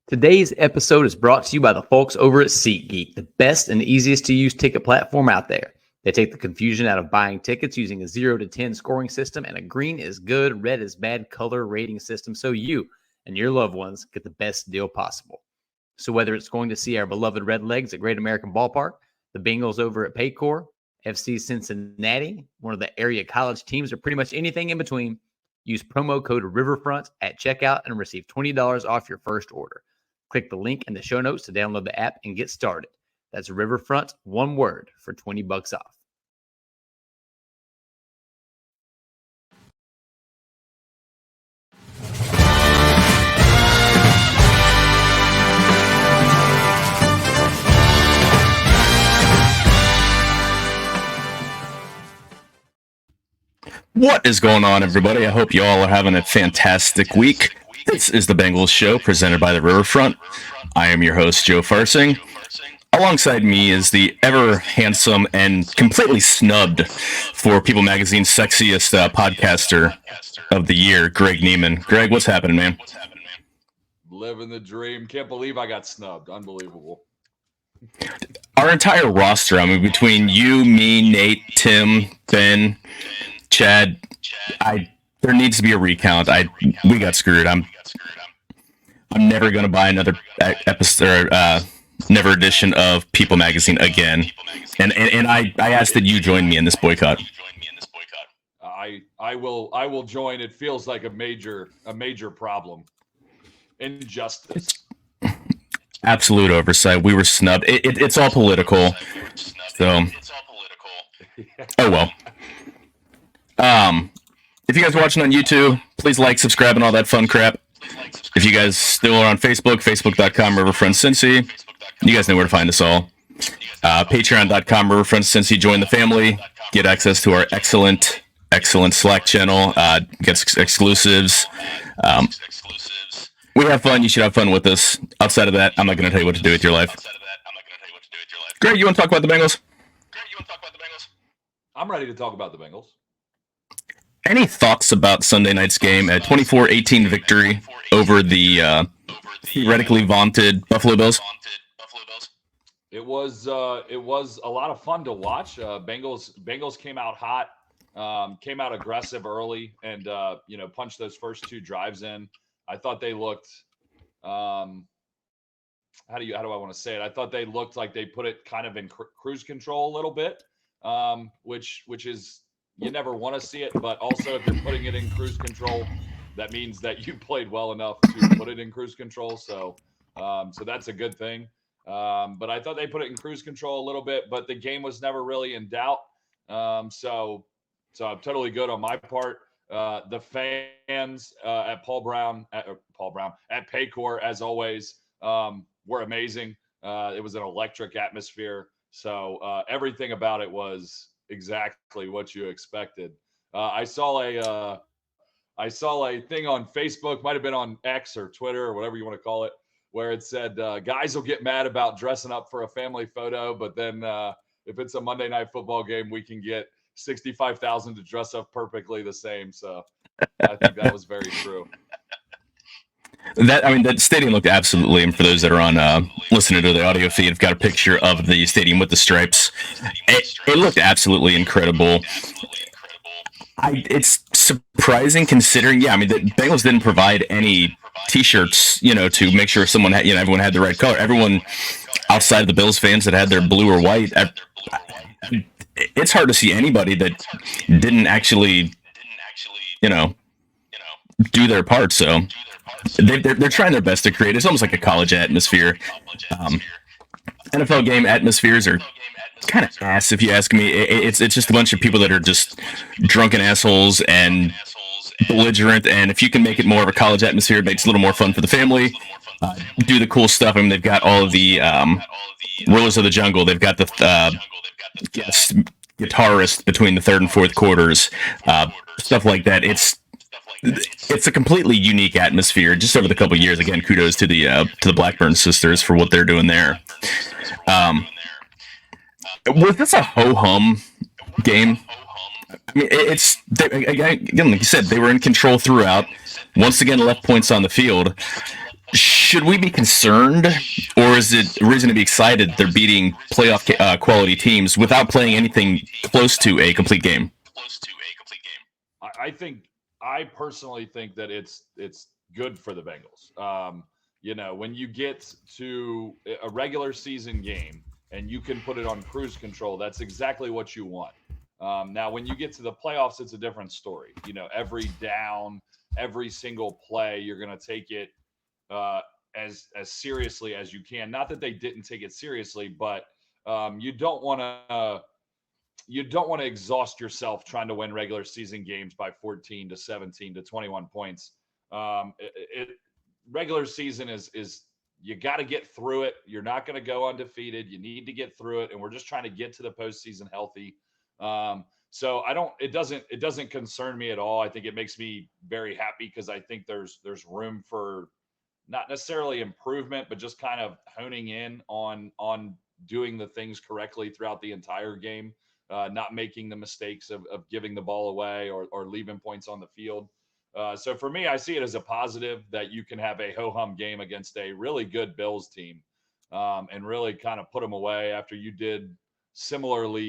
Today's episode is brought to you by the folks over at SeatGeek, the best and easiest to use ticket platform out there. They take the confusion out of buying tickets using a 0 to 10 scoring system and a green is good, red is bad color rating system so you and your loved ones get the best deal possible. So whether it's going to see our beloved Redlegs at Great American Ballpark, the Bengals over at Paycor, FC Cincinnati, one of the area college teams, or pretty much anything in between, use promo code Riverfront at checkout and receive $20 off your first order. Click the link in the show notes to download the app and get started. That's Riverfront, one word, for $20 off. What is going on, everybody? I hope you all are having a fantastic week. This is the Bengals Show, presented by the Riverfront. I am your host, Joe Farsing. Alongside me is the ever-handsome and completely snubbed for People Magazine's sexiest podcaster of the year, Greg Neiman. Greg, what's happening, man? Living the dream. Can't believe I got snubbed. Unbelievable. Our entire roster, I mean, between you, me, Nate, Tim, Ben, Chad, there needs to be a recount. We got screwed. I'm never going to buy another episode, never edition of People Magazine again. And I ask that you join me in this boycott. I will join. It feels like a major problem. Injustice. Absolute oversight. We were snubbed. It's all political. So, oh well. If you guys are watching on YouTube, please like, subscribe, and all that fun crap. If you guys still are on Facebook, facebook.com RiverfrontCincy, you guys know where to find us all. Patreon.com RiverfrontCincy, join the family, get access to our excellent Slack channel, get exclusives. We have fun. You should have fun with us. Outside of that, I'm not going to tell you what to do with your life. Greg, you want to talk about the Bengals? I'm ready to talk about the Bengals. Any thoughts about Sunday night's game, a 24-18 victory over the theoretically vaunted Buffalo Bills? It was a lot of fun to watch. Bengals came out hot, came out aggressive early, and punched those first two drives in. I thought they looked. How do I want to say it? I thought they looked like they put it kind of in cruise control a little bit, which is. You never want to see it, but also if you're putting it in cruise control, that means that you played well enough to put it in cruise control. So that's a good thing. But I thought they put it in cruise control a little bit, but the game was never really in doubt. So I'm totally good on my part. The fans at at Paycor, as always, were amazing. It was an electric atmosphere. So everything about it was exactly what you expected. I saw a thing on Facebook, might have been on X or Twitter or whatever you want to call it, where it said guys will get mad about dressing up for a family photo, but then if it's a Monday Night Football game, we can get 65,000 to dress up perfectly the same. So I think that was very true. That stadium looked absolutely, and for those that are on listening to the audio feed, I've got a picture of the stadium with the stripes. It looked absolutely incredible. It's surprising considering, the Bengals didn't provide any T-shirts, to make sure someone had, everyone had the right color. Everyone outside of the Bills fans that had their blue or white, it's hard to see anybody that didn't actually, do their part. So. They're trying their best to create. It's almost like a college atmosphere. NFL game atmospheres are kind of ass, if you ask me. It's just a bunch of people that are just drunken assholes and belligerent. And if you can make it more of a college atmosphere, it makes it a little more fun for the family. Do the cool stuff. They've got all of the Rulers of the Jungle. They've got the guest guitarist between the third and fourth quarters. Stuff like that. It's a completely unique atmosphere just over the couple of years. Again, kudos to the Blackburn sisters for what they're doing there. Was this a ho-hum game? I mean, again, like you said, they were in control throughout. Once again, left points on the field. should we be concerned, or is it reason to be excited they're beating playoff quality teams without playing anything close to a complete game? I personally think that it's good for the Bengals. When you get to a regular season game and you can put it on cruise control, that's exactly what you want. Now, when you get to the playoffs, it's a different story. Every down, every single play, you're going to take it as seriously as you can. Not that they didn't take it seriously, but you don't want to exhaust yourself trying to win regular season games by 14 to 17 to 21 points. Regular season is you got to get through it. You're not going to go undefeated. You need to get through it, and we're just trying to get to the postseason healthy. So it doesn't concern me at all. I think it makes me very happy because I think there's room for not necessarily improvement, but just kind of honing in on doing the things correctly throughout the entire game, not making the mistakes of giving the ball away or leaving points on the field. So for me, I see it as a positive that you can have a ho-hum game against a really good Bills team and really kind of put them away after you did similar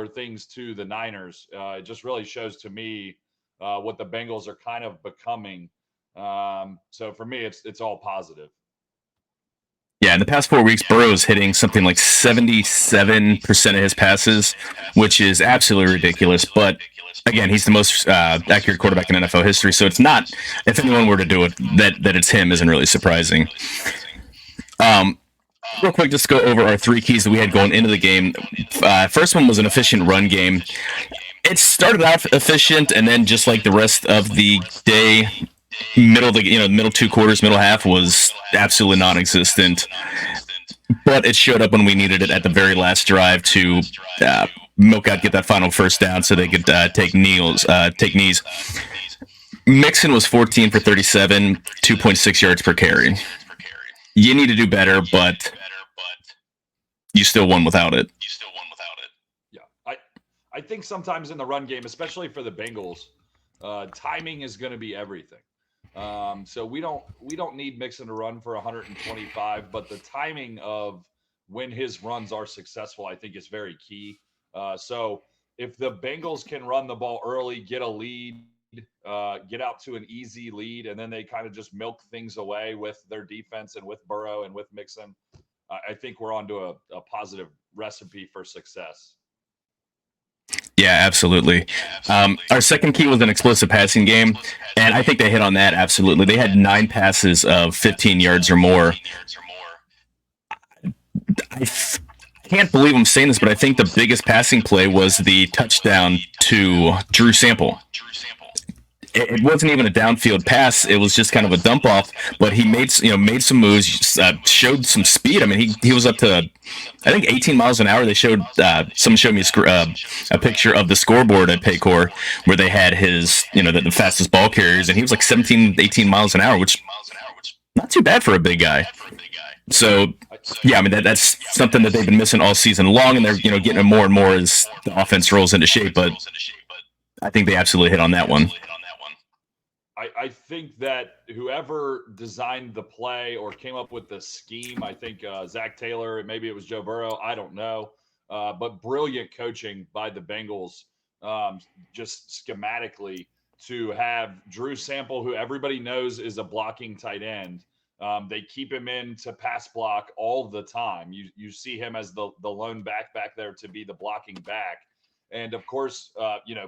things to the Niners. It just really shows to me what the Bengals are kind of becoming. So for me, it's all positive. Yeah, in the past 4 weeks, Burrow's hitting something like 77% of his passes, which is absolutely ridiculous. But again, he's the most accurate quarterback in NFL history. So it's not, if anyone were to do it, that it's him isn't really surprising. Real quick, just go over our 3 keys that we had going into the game. First one was an efficient run game. It started out efficient, and then just like the rest of the day, middle 2 quarters, middle half was absolutely non-existent. But it showed up when we needed it at the very last drive to milk out, get that final first down, so they could take knees. Mixon was 14 for 37, 2.6 yards per carry. You need to do better, but you still won without it. Yeah, I think sometimes in the run game, especially for the Bengals, timing is going to be everything. So we don't need Mixon to run for 125, but the timing of when his runs are successful, I think is very key. So if the Bengals can run the ball early, get a lead, get out to an easy lead, and then they kind of just milk things away with their defense and with Burrow and with Mixon, I think we're onto a positive recipe for success. Yeah, absolutely. Our second key was an explosive passing game, and I think they hit on that absolutely. They had 9 passes of 15 yards or more. I can't believe I'm saying this, but I think the biggest passing play was the touchdown to Drew Sample. It wasn't even a downfield pass; it was just kind of a dump off. But he made some moves, showed some speed. I mean, he was up to, I think, 18 miles an hour. They showed someone showed me a picture of the scoreboard at Paycor where they had his the fastest ball carriers, and he was like 17, 18 miles an hour, which not too bad for a big guy. So yeah, I mean that's something that they've been missing all season long, and they're getting it more and more as the offense rolls into shape. But I think they absolutely hit on that one. I think that whoever designed the play or came up with the scheme, I think Zach Taylor, maybe it was Joe Burrow, I don't know, but brilliant coaching by the Bengals, just schematically to have Drew Sample, who everybody knows is a blocking tight end. They keep him in to pass block all the time. You see him as the lone back there to be the blocking back. And of course,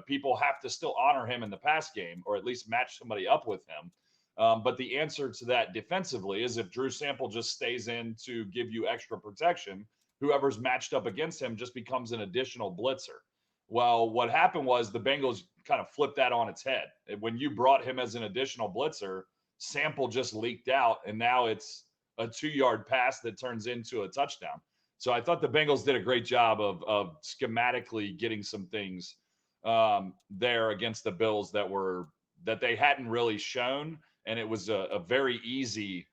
people have to still honor him in the pass game, or at least match somebody up with him. But the answer to that defensively is if Drew Sample just stays in to give you extra protection, whoever's matched up against him just becomes an additional blitzer. Well, what happened was the Bengals kind of flipped that on its head. When you brought him as an additional blitzer, Sample just leaked out, and now it's a 2-yard pass that turns into a touchdown. So I thought the Bengals did a great job of schematically getting some things there against the Bills that they hadn't really shown, and it was a very easy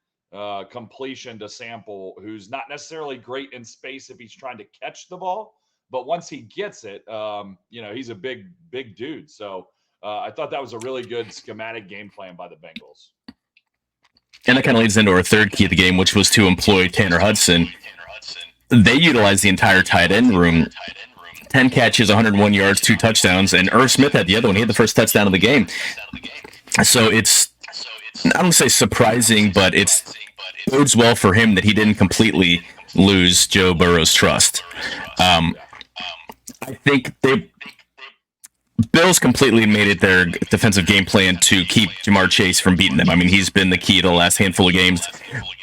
completion to Sample, who's not necessarily great in space if he's trying to catch the ball, but once he gets it, he's a big dude. So I thought that was a really good schematic game plan by the Bengals. and that kind of leads into our third key of the game, which was to employ Tanner Hudson. They utilized the entire tight end room. 10 catches, 101 yards, 2 touchdowns, and Irv Smith had the other one. He had the first touchdown of the game. So it's, I don't say surprising, but it bodes well for him that he didn't completely lose Joe Burrow's trust. I think Bills completely made it their defensive game plan to keep Jamar Chase from beating them. I mean, he's been the key to the last handful of games.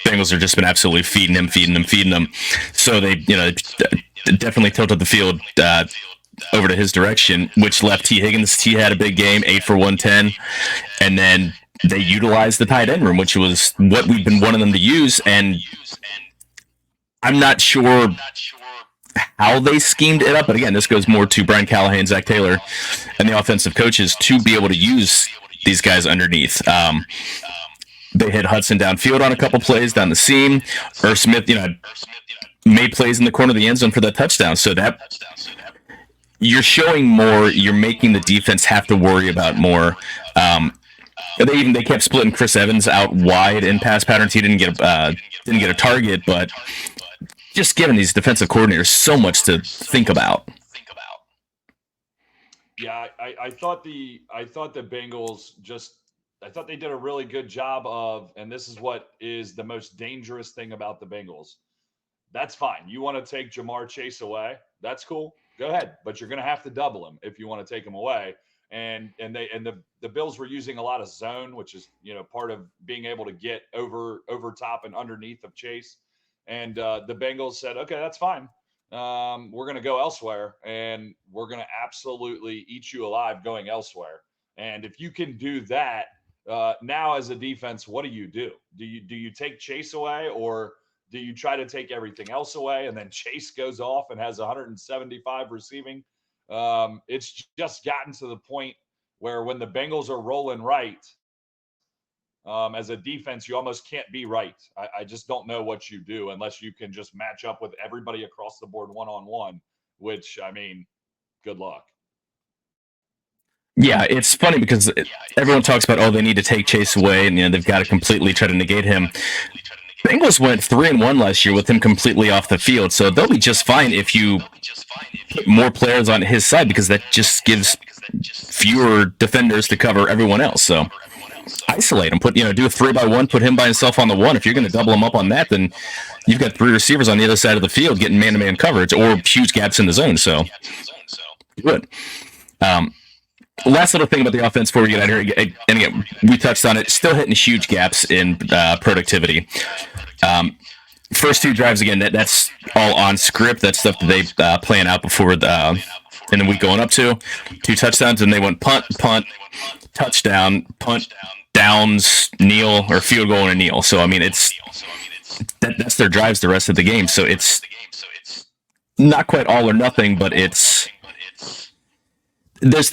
Bengals have just been absolutely feeding him. So they, definitely tilted the field over to his direction, which left T. Higgins. He had a big game, 8 for 110, and then they utilized the tight end room, which was what we've been wanting them to use. And I'm not sure how they schemed it up, but again, this goes more to Brian Callahan, Zach Taylor, and the offensive coaches to be able to use these guys underneath. They hit Hudson downfield on a couple plays down the seam. Irv Smith, made plays in the corner of the end zone for that touchdown. So that you're showing more. You're making the defense have to worry about more. They kept splitting Chris Evans out wide in pass patterns. He didn't get a target, but just giving these defensive coordinators so much to think about. Yeah, I thought the Bengals I thought they did a really good job of, and this is what is the most dangerous thing about the Bengals. That's fine. You want to take Jamar Chase away? That's cool. Go ahead, but you're going to have to double him if you want to take him away. And the Bills were using a lot of zone, which is part of being able to get over top and underneath of Chase. And the Bengals said, okay, that's fine. We're going to go elsewhere, and we're going to absolutely eat you alive going elsewhere. And if you can do that, now as a defense, what do? Do you take Chase away, or do you try to take everything else away and then Chase goes off and has 175 receiving? It's just gotten to the point where when the Bengals are rolling right, as a defense, you almost can't be right. I just don't know what you do unless you can just match up with everybody across the board one-on-one, which, I mean, good luck. Yeah, it's funny because everyone talks about, they need to take Chase away, and they've got to completely try to negate him. Bengals went 3-1 last year with him completely off the field, so they'll be just fine if you put more players on his side, because that just gives fewer defenders to cover everyone else. So isolate him, do a 3-by-1, put him by himself on the one. If you're going to double him up on that, then you've got 3 receivers on the other side of the field getting man-to-man coverage or huge gaps in the zone. So good. Last little thing about the offense before we get out of here, and again, we touched on it, still hitting huge gaps in productivity. First 2 drives, again, that's all on script. That's stuff that they plan out before in the week going up to 2 touchdowns, and they went punt, touchdown, punt, downs, kneel, or field goal and a kneel. So, I mean, that's their drives the rest of the game. So it's not quite all or nothing, but they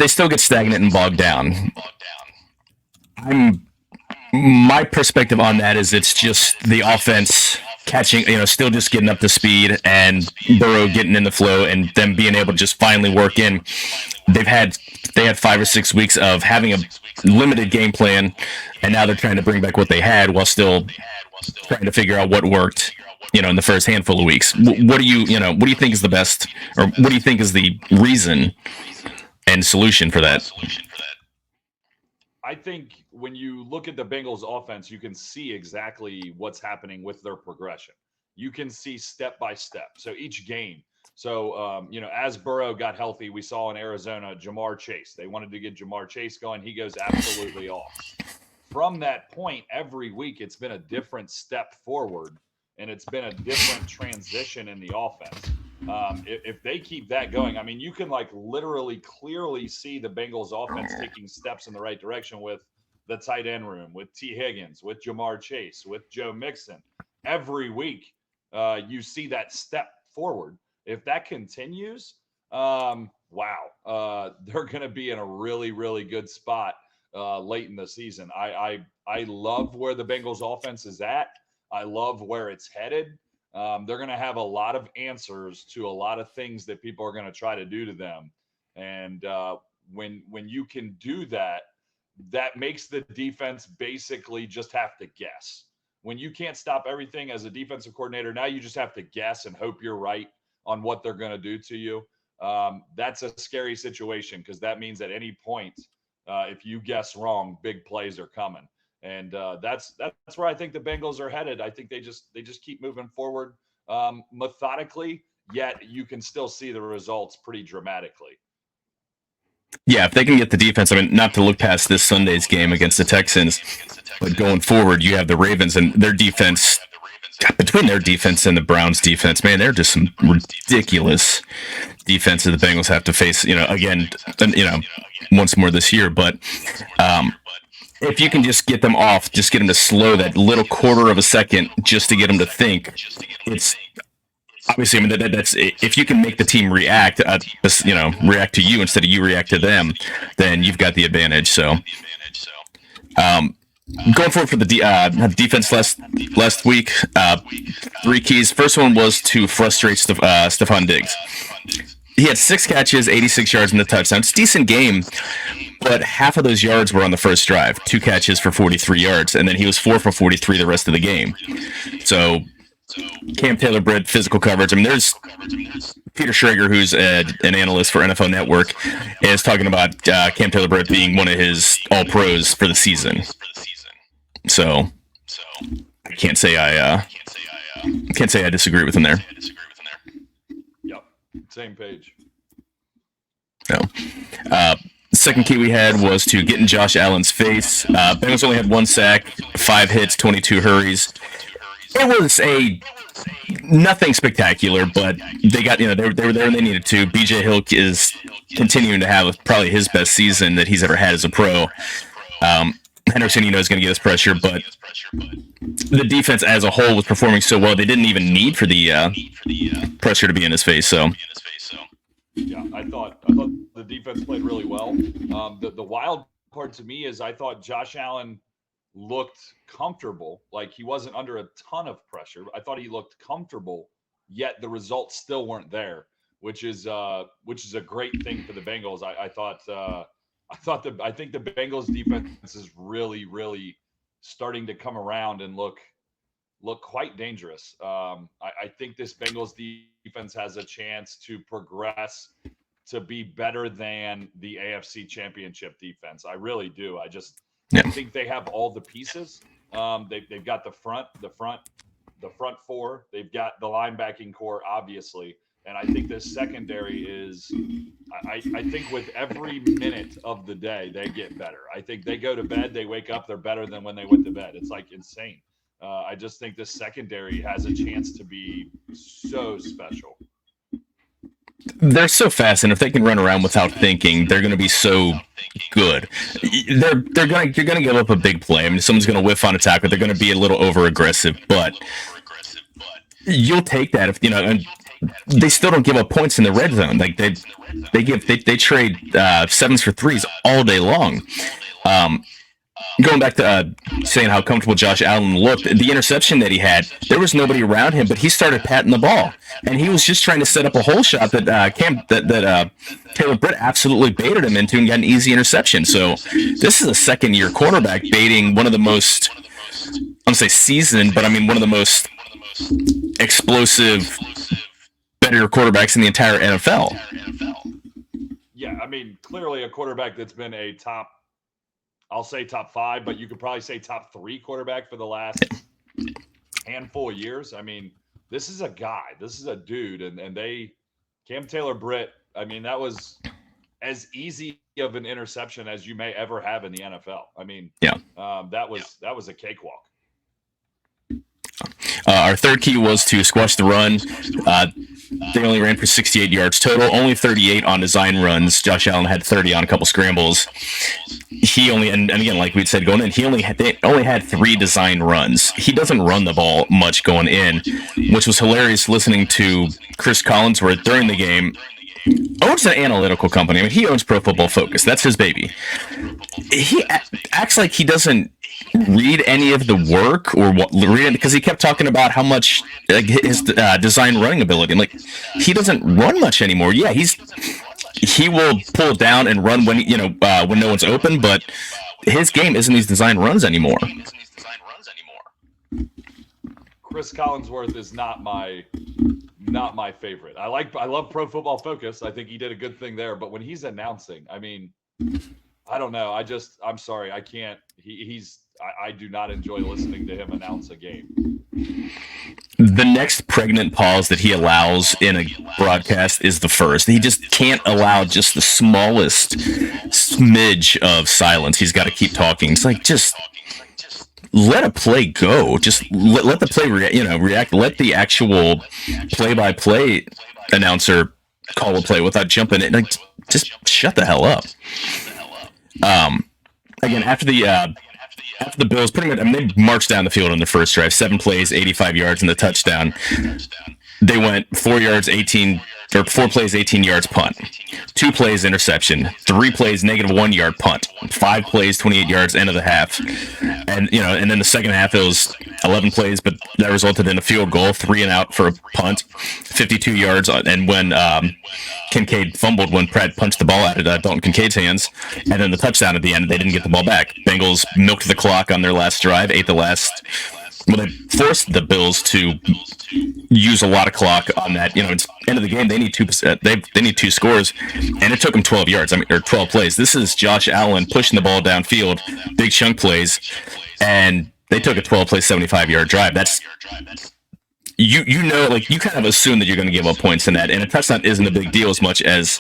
still get stagnant and bogged down. My perspective on that is it's just the offense catching, still just getting up to speed, and Burrow getting in the flow and them being able to just finally work in. They had 5 or 6 weeks of having a limited game plan, and now they're trying to bring back what they had while still trying to figure out what worked, in the first handful of weeks. What do you think is the best, or what do you think is the reason and solution for that? I think when you look at the Bengals offense, you can see exactly what's happening with their progression. You can see step by step. So each game. So, as Burrow got healthy, we saw in Arizona, Jamar Chase. They wanted to get Jamar Chase going. He goes absolutely off. From that point, every week, it's been a different step forward, and it's been a different transition in the offense. If they keep that going, I mean, you can literally clearly see the Bengals offense taking steps in the right direction with the tight end room, with T. Higgins, with Jamar Chase, with Joe Mixon. Every week, you see that step forward. If that continues, they're going to be in a really, really good spot late in the season. I love where the Bengals offense is at. I love where it's headed. They're going to have a lot of answers to a lot of things that people are going to try to do to them. And when you can do that, that makes the defense basically just have to guess. when you can't stop everything as a defensive coordinator, now you just have to guess and hope you're right on what they're going to do to you. That's a scary situation because that means at any point, if you guess wrong, big plays are coming. And that's where I think the Bengals are headed. I think they just keep moving forward methodically, yet you can still see the results pretty dramatically. Yeah, if they can get the defense, I mean, not to look past this Sunday's game against the Texans, but going forward, you have the Ravens and their defense. Between their defense and the Browns' defense, man, they're just some ridiculous defenses the Bengals have to face. Again, once more this year. But if you can just get them off, just get them to slow that little quarter of a second, just to get them to think, it's. Obviously, I mean that's if you can make the team react, react to you instead of you react to them, then you've got the advantage. So, going forward for the defense last week, 3 keys. First one was to frustrate Stephon Diggs. He had 6 catches, 86 yards, and a touchdown. It's a decent game, but half of those yards were on the first drive. 2 catches for 43 yards, and then he was 4 for 43 the rest of the game. So. Cam Taylor-Britt, physical coverage. I mean, there's Peter Schrager, who's an analyst for NFL Network, is talking about Cam Taylor-Britt being one of his all-pros for the season. So I can't say I disagree with him there. Yep, same page. No. Second key we had was to get in Josh Allen's face. Bengals only had 1 sack, 5 hits, 22 hurries. It was nothing spectacular, but they got, they were there and they needed to. BJ Hill is continuing to have probably his best season that he's ever had as a pro. Henderson, is going to get his pressure, but the defense as a whole was performing so well, they didn't even need for the pressure to be in his face. So, yeah, I thought the defense played really well. The wild part to me is I thought Josh Allen looked comfortable, like he wasn't under a ton of pressure. I thought he looked comfortable, yet the results still weren't there, which is a great thing for the Bengals. I think the Bengals defense is really, really starting to come around and look quite dangerous. I think this Bengals defense has a chance to progress to be better than the AFC Championship defense. I really do. I think they have all the pieces. They've got the front four. They've got the linebacking core, obviously. And I think this secondary is, I think with every minute of the day, they get better. I think they go to bed, they wake up, they're better than when they went to bed. It's like insane. I just think this secondary has a chance to be so special. They're so fast, and if they can run around without thinking, they're going to be so good. You're going to give up a big play. I mean, someone's going to whiff on a tackle. They're going to be a little over aggressive, but you'll take that if and they still don't give up points in the red zone. Like they trade 7s for 3s all day long. Going back to saying how comfortable Josh Allen looked, the interception that he had, there was nobody around him, but he started patting the ball, and he was just trying to set up a hole shot that Taylor-Britt absolutely baited him into and got an easy interception. So this is a second-year quarterback baiting one of the most, I don't say seasoned, but I mean one of the most explosive, better quarterbacks in the entire NFL. Yeah, I mean clearly a quarterback that's been a top. I'll say top 5, but you could probably say top 3 quarterback for the last handful of years. I mean, this is a guy. This is a dude. And Cam Taylor-Britt, I mean, that was as easy of an interception as you may ever have in the NFL. I mean, that was a cakewalk. Our third key was to squash the run. They only ran for 68 yards total, only 38 on design runs. Josh Allen had 30 on a couple scrambles. He only, and again, like we said going in, they only had 3 design runs. He doesn't run the ball much going in, which was hilarious listening to Chris Collinsworth during the game. Owns an analytical company. I mean, he owns Pro Football Focus. That's his baby. He acts like he doesn't read any of the work or read it because he kept talking about how much his design running ability. I'm like, he doesn't run much anymore. Yeah, he will pull down and run when when no one's open, but his game isn't these design runs anymore. Chris Collinsworth is not my favorite. I love Pro Football Focus. I think he did a good thing there. But when he's announcing, I mean, I don't know. I'm sorry. I can't. I do not enjoy listening to him announce a game. The next pregnant pause that he allows in a broadcast is the first. He just can't allow just the smallest smidge of silence. He's got to keep talking. It's like, just let a play go. Just let the play react. Let the actual play-by-play announcer call a play without jumping in. Like, just shut the hell up. Again, after the Bills, pretty much, I mean, they marched down the field on their first drive, 7 plays, 85 yards, and the touchdown. They went 4 plays, 18 yards punt, 2 plays interception, 3 plays -1 yard punt, 5 plays, 28 yards end of the half, and then the second half it was 11 plays, but that resulted in a field goal, 3 and out for a punt, 52 yards, and when Kincaid fumbled when Pratt punched the ball out of Dalton Kincaid's hands, and then the touchdown at the end, they didn't get the ball back. Bengals milked the clock on their last drive, they forced the Bills to use a lot of clock on that. It's end of the game. They need 2. They need 2 scores, and it took them 12 yards. or 12 plays. This is Josh Allen pushing the ball downfield, big chunk plays, and they took a 12-play, 75-yard drive. That's you kind of assume that you're going to give up points in that, and a touchdown isn't a big deal as much as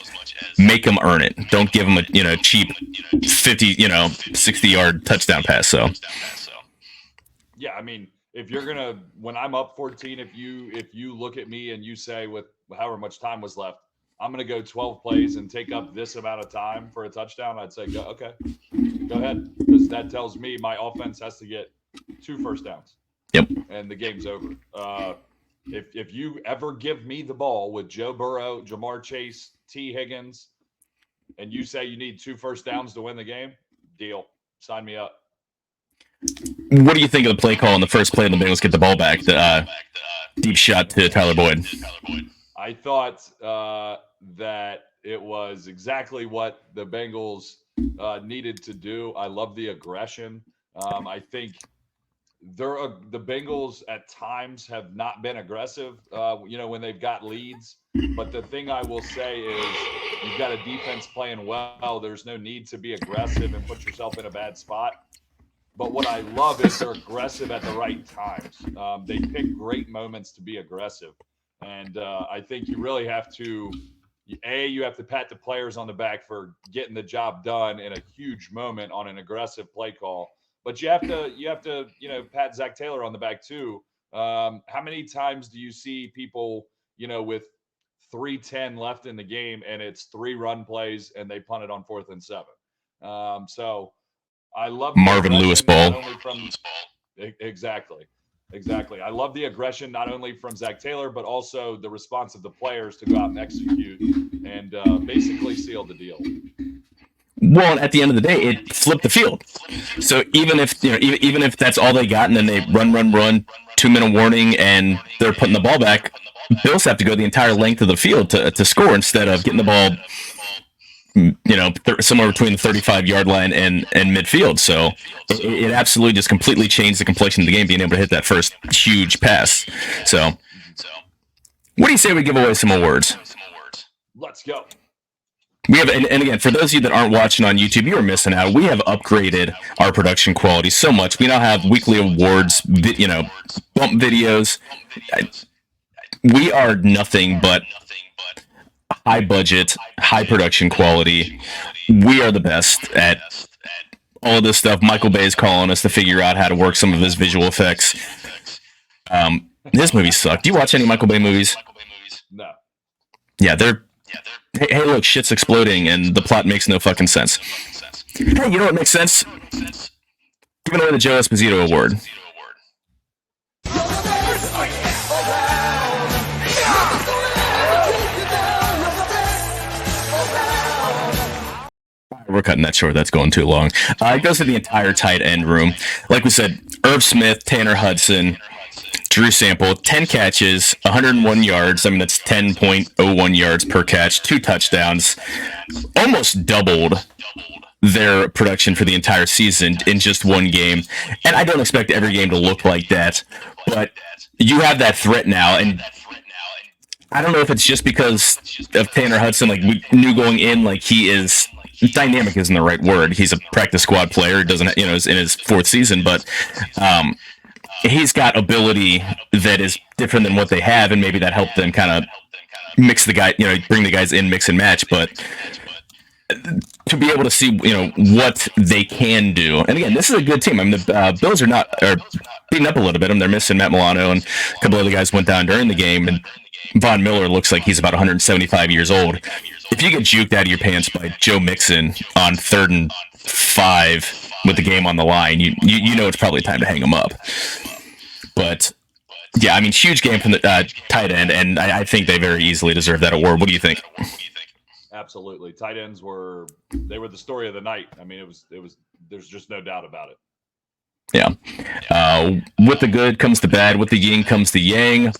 make them earn it. Don't give them a cheap 50, 60-yard touchdown pass. So. Yeah, I mean, if you're gonna, when I'm up 14, if you look at me and you say with however much time was left, I'm gonna go 12 plays and take up this amount of time for a touchdown, I'd say, go ahead, because that tells me my offense has to get 2 first downs. Yep. And the game's over. If you ever give me the ball with Joe Burrow, Jamar Chase, T. Higgins, and you say you need 2 first downs to win the game, deal. Sign me up. What do you think of the play call in the first play? The Bengals get the ball back. The deep shot to Tyler Boyd. I thought that it was exactly what the Bengals needed to do. I love the aggression. I think the Bengals at times have not been aggressive, when they've got leads. But the thing I will say is you've got a defense playing well. There's no need to be aggressive and put yourself in a bad spot. But what I love is they're aggressive at the right times. They pick great moments to be aggressive. And I think you really have to, you have to pat the players on the back for getting the job done in a huge moment on an aggressive play call. But you have to, pat Zach Taylor on the back too. How many times do you see people, with 3:10 left in the game and it's 3 run plays and they punt it on 4th and 7? So I love Marvin Lewis ball. Exactly. I love the aggression not only from Zach Taylor, but also the response of the players to go out and execute and basically seal the deal. Well, at the end of the day, it flipped the field. So even if that's all they got, and then they run, 2-minute warning, and they're putting the ball back, Bills have to go the entire length of the field to score instead of getting the ball, somewhere between the 35-yard line and midfield. So it absolutely just completely changed the complexion of the game, being able to hit that first huge pass. So what do you say we give away some awards? Let's go. We have, and again, for those of you that aren't watching on YouTube, you are missing out. We have upgraded our production quality so much. We now have weekly awards, bump videos. We are nothing but high budget, high production quality. We are the best at all of this stuff. Michael Bay is calling us to figure out how to work some of his visual effects. This movie sucked. Do you watch any Michael Bay movies? No. Yeah, they're. Hey, look, shit's exploding, and the plot makes no fucking sense. Hey, you know what makes sense? Giving away the Joe Esposito Award. We're cutting that short. That's going too long. It goes to the entire tight end room. Like we said, Irv Smith, Tanner Hudson, Drew Sample, 10 catches, 101 yards. I mean, that's 10.01 yards per catch, 2 touchdowns. Almost doubled their production for the entire season in just one game. And I don't expect every game to look like that. but you have that threat now, and I don't know if it's just because of Tanner Hudson. Like, we knew going in, like, he is dynamic isn't the right word. He's a practice squad player. He doesn't, is in his fourth season, but he's got ability that is different than what they have, and maybe that helped them kind of mix the guy, bring the guys in, mix and match. But to be able to see, what they can do, and again, this is a good team. I mean, the Bills are beating up a little bit. They're missing Matt Milano, and a couple other guys went down during the game, and Von Miller looks like he's about 175 years old. If you get juked out of your pants by Joe Mixon on 3rd and 5 with the game on the line, you know it's probably time to hang him up. But yeah, I mean, huge game from the tight end, and I think they very easily deserve that award. What do you think? Absolutely, tight ends were the story of the night. I mean, it was. There's just no doubt about it. Yeah. With the good comes the bad. With the yin comes the yang.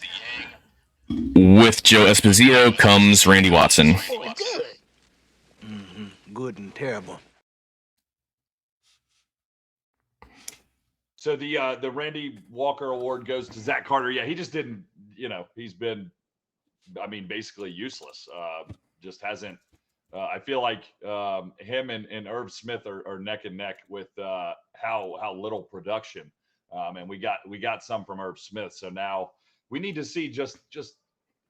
With Joe Esposito comes Randy Watson. Oh, good. Mm-hmm. Good and terrible. So the Randy Walker Award goes to Zach Carter. Yeah, he just didn't. He's been, basically useless. Just hasn't. I feel like him and Irv Smith are neck and neck with how little production. And we got some from Irv Smith. So now we need to see just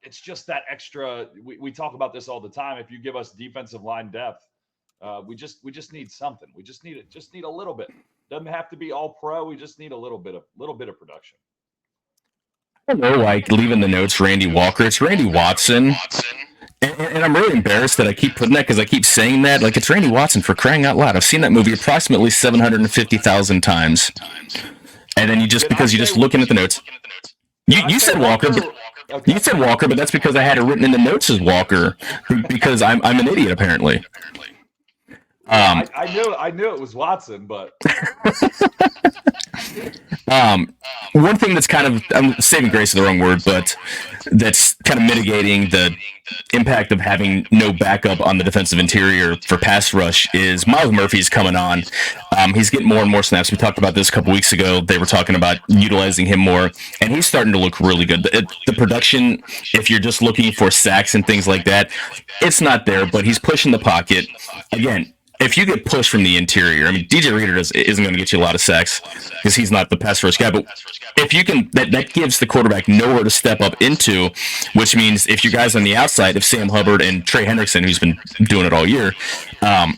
it's just that extra. We talk about this all the time. If you give us defensive line depth, we just need something. We just need a little bit. Doesn't have to be all pro. We just need a little bit of production. I don't know, like leaving the notes, Randy Walker. It's Randy Watson. And I'm really embarrassed that I keep putting that because I keep saying that. Like, it's Randy Watson, for crying out loud. I've seen that movie approximately 750,000 times. And then because you're just looking at the notes. You said Walker. Okay. You said Walker, but that's because I had it written in the notes as Walker because I'm an idiot apparently. I knew it was Watson, but one thing that's kind of, I'm saving grace is the wrong word, but that's kind of mitigating the impact of having no backup on the defensive interior for pass rush is Miles Murphy's coming on. He's getting more and more snaps. We talked about this a couple weeks ago. They were talking about utilizing him more, and he's starting to look really good. The production, if you're just looking for sacks and things like that, it's not there, but he's pushing the pocket. Again, if you get pushed from the interior, DJ Reader isn't going to get you a lot of sacks because he's not the pass rush guy, but if you can, that gives the quarterback nowhere to step up into, which means if your guys on the outside, if Sam Hubbard and Trey Hendrickson, who's been doing it all year, the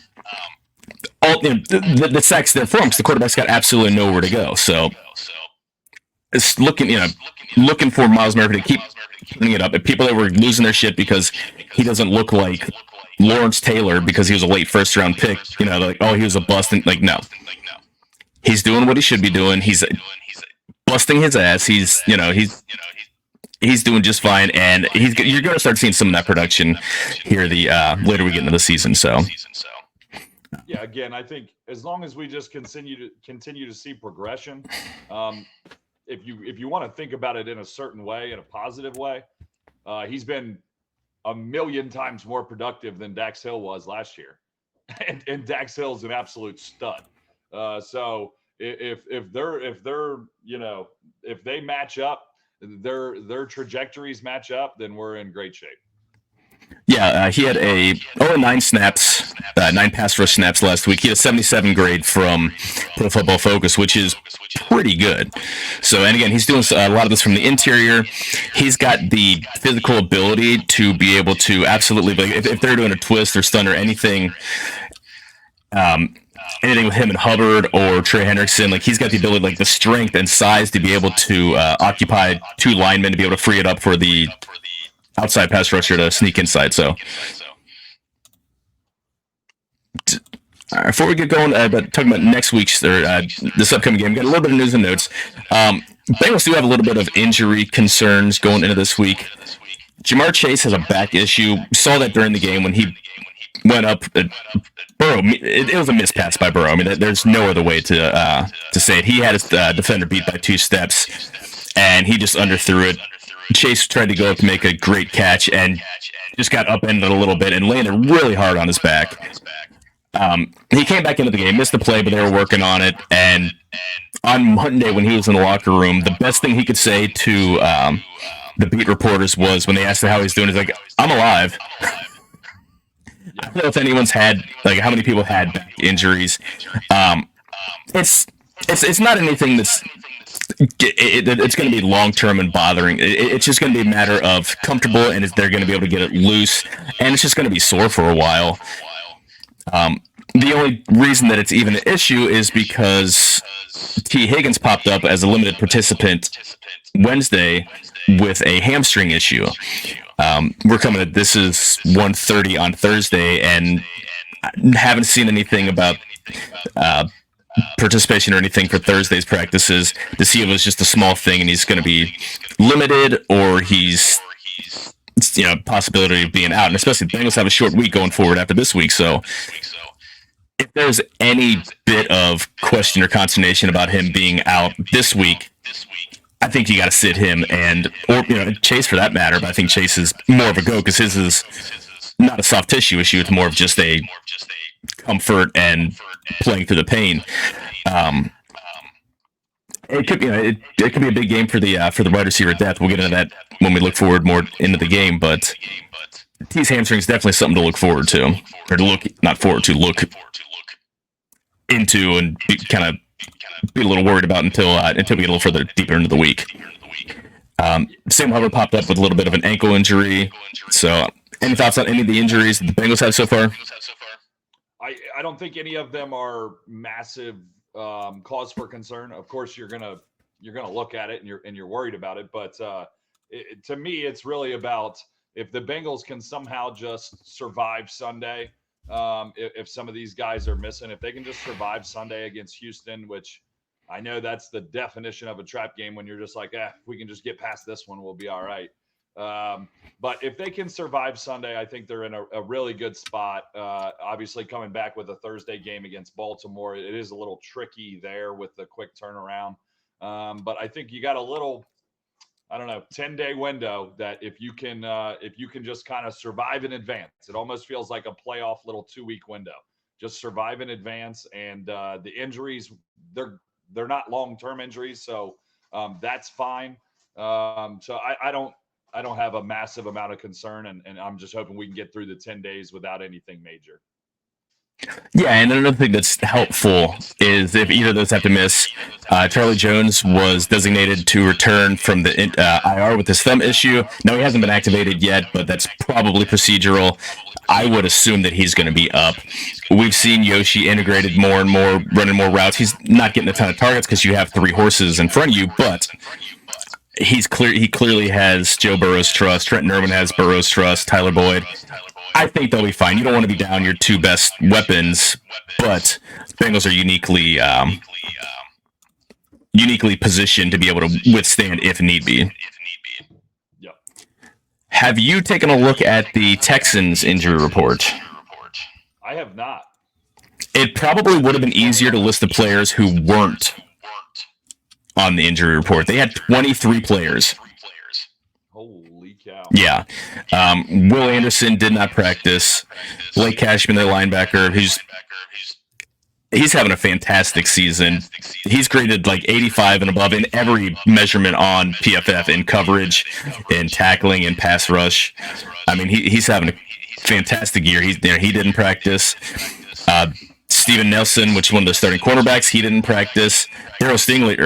sacks there for him, because the quarterback's got absolutely nowhere to go. So it's looking for Miles Murphy to keep putting it up. If people that were losing their shit because he doesn't look like Lawrence Taylor because he was a late first-round pick, like, oh, he was a bust, and like, no. He's doing what he should be doing. He's busting his ass. He's doing just fine, and you're going to start seeing some of that production here the later we get into the season. So, yeah, again, I think as long as we just continue to see progression, if you want to think about it in a certain way, in a positive way, he's been a million times more productive than Dax Hill was last year, and Dax Hill's an absolute stud. So if they match up, their trajectories match up, then we're in great shape. Yeah, he had 9 snaps, 9 pass rush snaps last week. He had a 77 grade from Pro Football Focus, which is pretty good. So, and again, he's doing a lot of this from the interior. He's got the physical ability to be able to absolutely, if they're doing a twist or stun or anything with him and Hubbard or Trey Hendrickson, like, he's got the ability, like the strength and size to be able to occupy 2 linemen to be able to free it up for the outside pass rusher to sneak inside. So, before we get going, but talking about next week's or this upcoming game, we got a little bit of news and notes. Bengals do have a little bit of injury concerns going into this week. Jamar Chase has a back issue. We saw that during the game when he went up. Burrow, it was a missed pass by Burrow. There's no other way to say it. He had his defender beat by 2 steps, and he just underthrew it. Chase tried to go up to make a great catch and just got upended a little bit and landed really hard on his back. He came back into the game, missed the play, but they were working on it. And on Monday when he was in the locker room, the best thing he could say to the beat reporters was when they asked him how he's doing, he's like, "I'm alive." I don't know if anyone's had, like, how many people had back injuries. It's not anything that's it's going to be long term and bothering. It's just going to be a matter of comfortable, and they're going to be able to get it loose, and it's just going to be sore for a while. The only reason that it's even an issue is because T. Higgins popped up as a limited participant Wednesday with a hamstring issue. We're coming at this is 1:30 on Thursday, and haven't seen anything about participation or anything for Thursday's practices to see if it was just a small thing and he's going to be limited, or he's possibility of being out. And especially the Bengals have a short week going forward after this week, so if there's any bit of question or consternation about him being out this week, I think you got to sit him or Chase for that matter. But I think Chase is more of a go because his is not a soft tissue issue. It's more of just a comfort and playing through the pain. It could be it could be a big game for the wide receiver depth. We'll get into that when we look forward more into the game. But T's hamstring is definitely something to look forward to, or to look not forward to, look into and be a little worried about until we get a little further deeper into the week. Sam Hubbard popped up with a little bit of an ankle injury. So, any thoughts on any of the injuries that the Bengals have so far? I don't think any of them are massive cause for concern. Of course, you're gonna look at it and you're worried about it. But to me, it's really about if the Bengals can somehow just survive Sunday. If some of these guys are missing, if they can just survive Sunday against Houston, which I know that's the definition of a trap game when you're just like, if we can just get past this one, we'll be all right. But if they can survive Sunday, I think they're in a really good spot. Obviously, coming back with a Thursday game against Baltimore, it is a little tricky there with the quick turnaround. But I think you got a little, 10-day window that if you can just kind of survive in advance, it almost feels like a playoff little 2-week window. Just survive in advance, and the injuries, they're not long-term injuries, so that's fine. So I don't have a massive amount of concern, and I'm just hoping we can get through the 10 days without anything major. Yeah, and another thing that's helpful is if either of those have to miss, Charlie Jones was designated to return from the IR with his thumb issue. Now, he hasn't been activated yet, but that's probably procedural. I would assume that he's going to be up. We've seen Yoshi integrated more and more, running more routes. He's not getting a ton of targets because you have 3 horses in front of you, but he clearly has Joe Burrow's trust. Trent Irwin has Burrow's trust. Tyler Boyd. I think they'll be fine. You don't want to be down your 2 best weapons, but Bengals are uniquely positioned to be able to withstand if need be. Yep. Have you taken a look at the Texans injury report? I have not. It probably would have been easier to list the players who weren't on the injury report. They had 23 players. Holy cow. Yeah. Will Anderson did not practice. Blake Cashman, the linebacker, he's having a fantastic season. He's graded like 85 and above in every measurement on PFF, in coverage, in tackling, in pass rush. I mean, he's having a fantastic year. He didn't practice. Steven Nelson, which is one of the starting cornerbacks, he didn't practice. Daryl Stingley.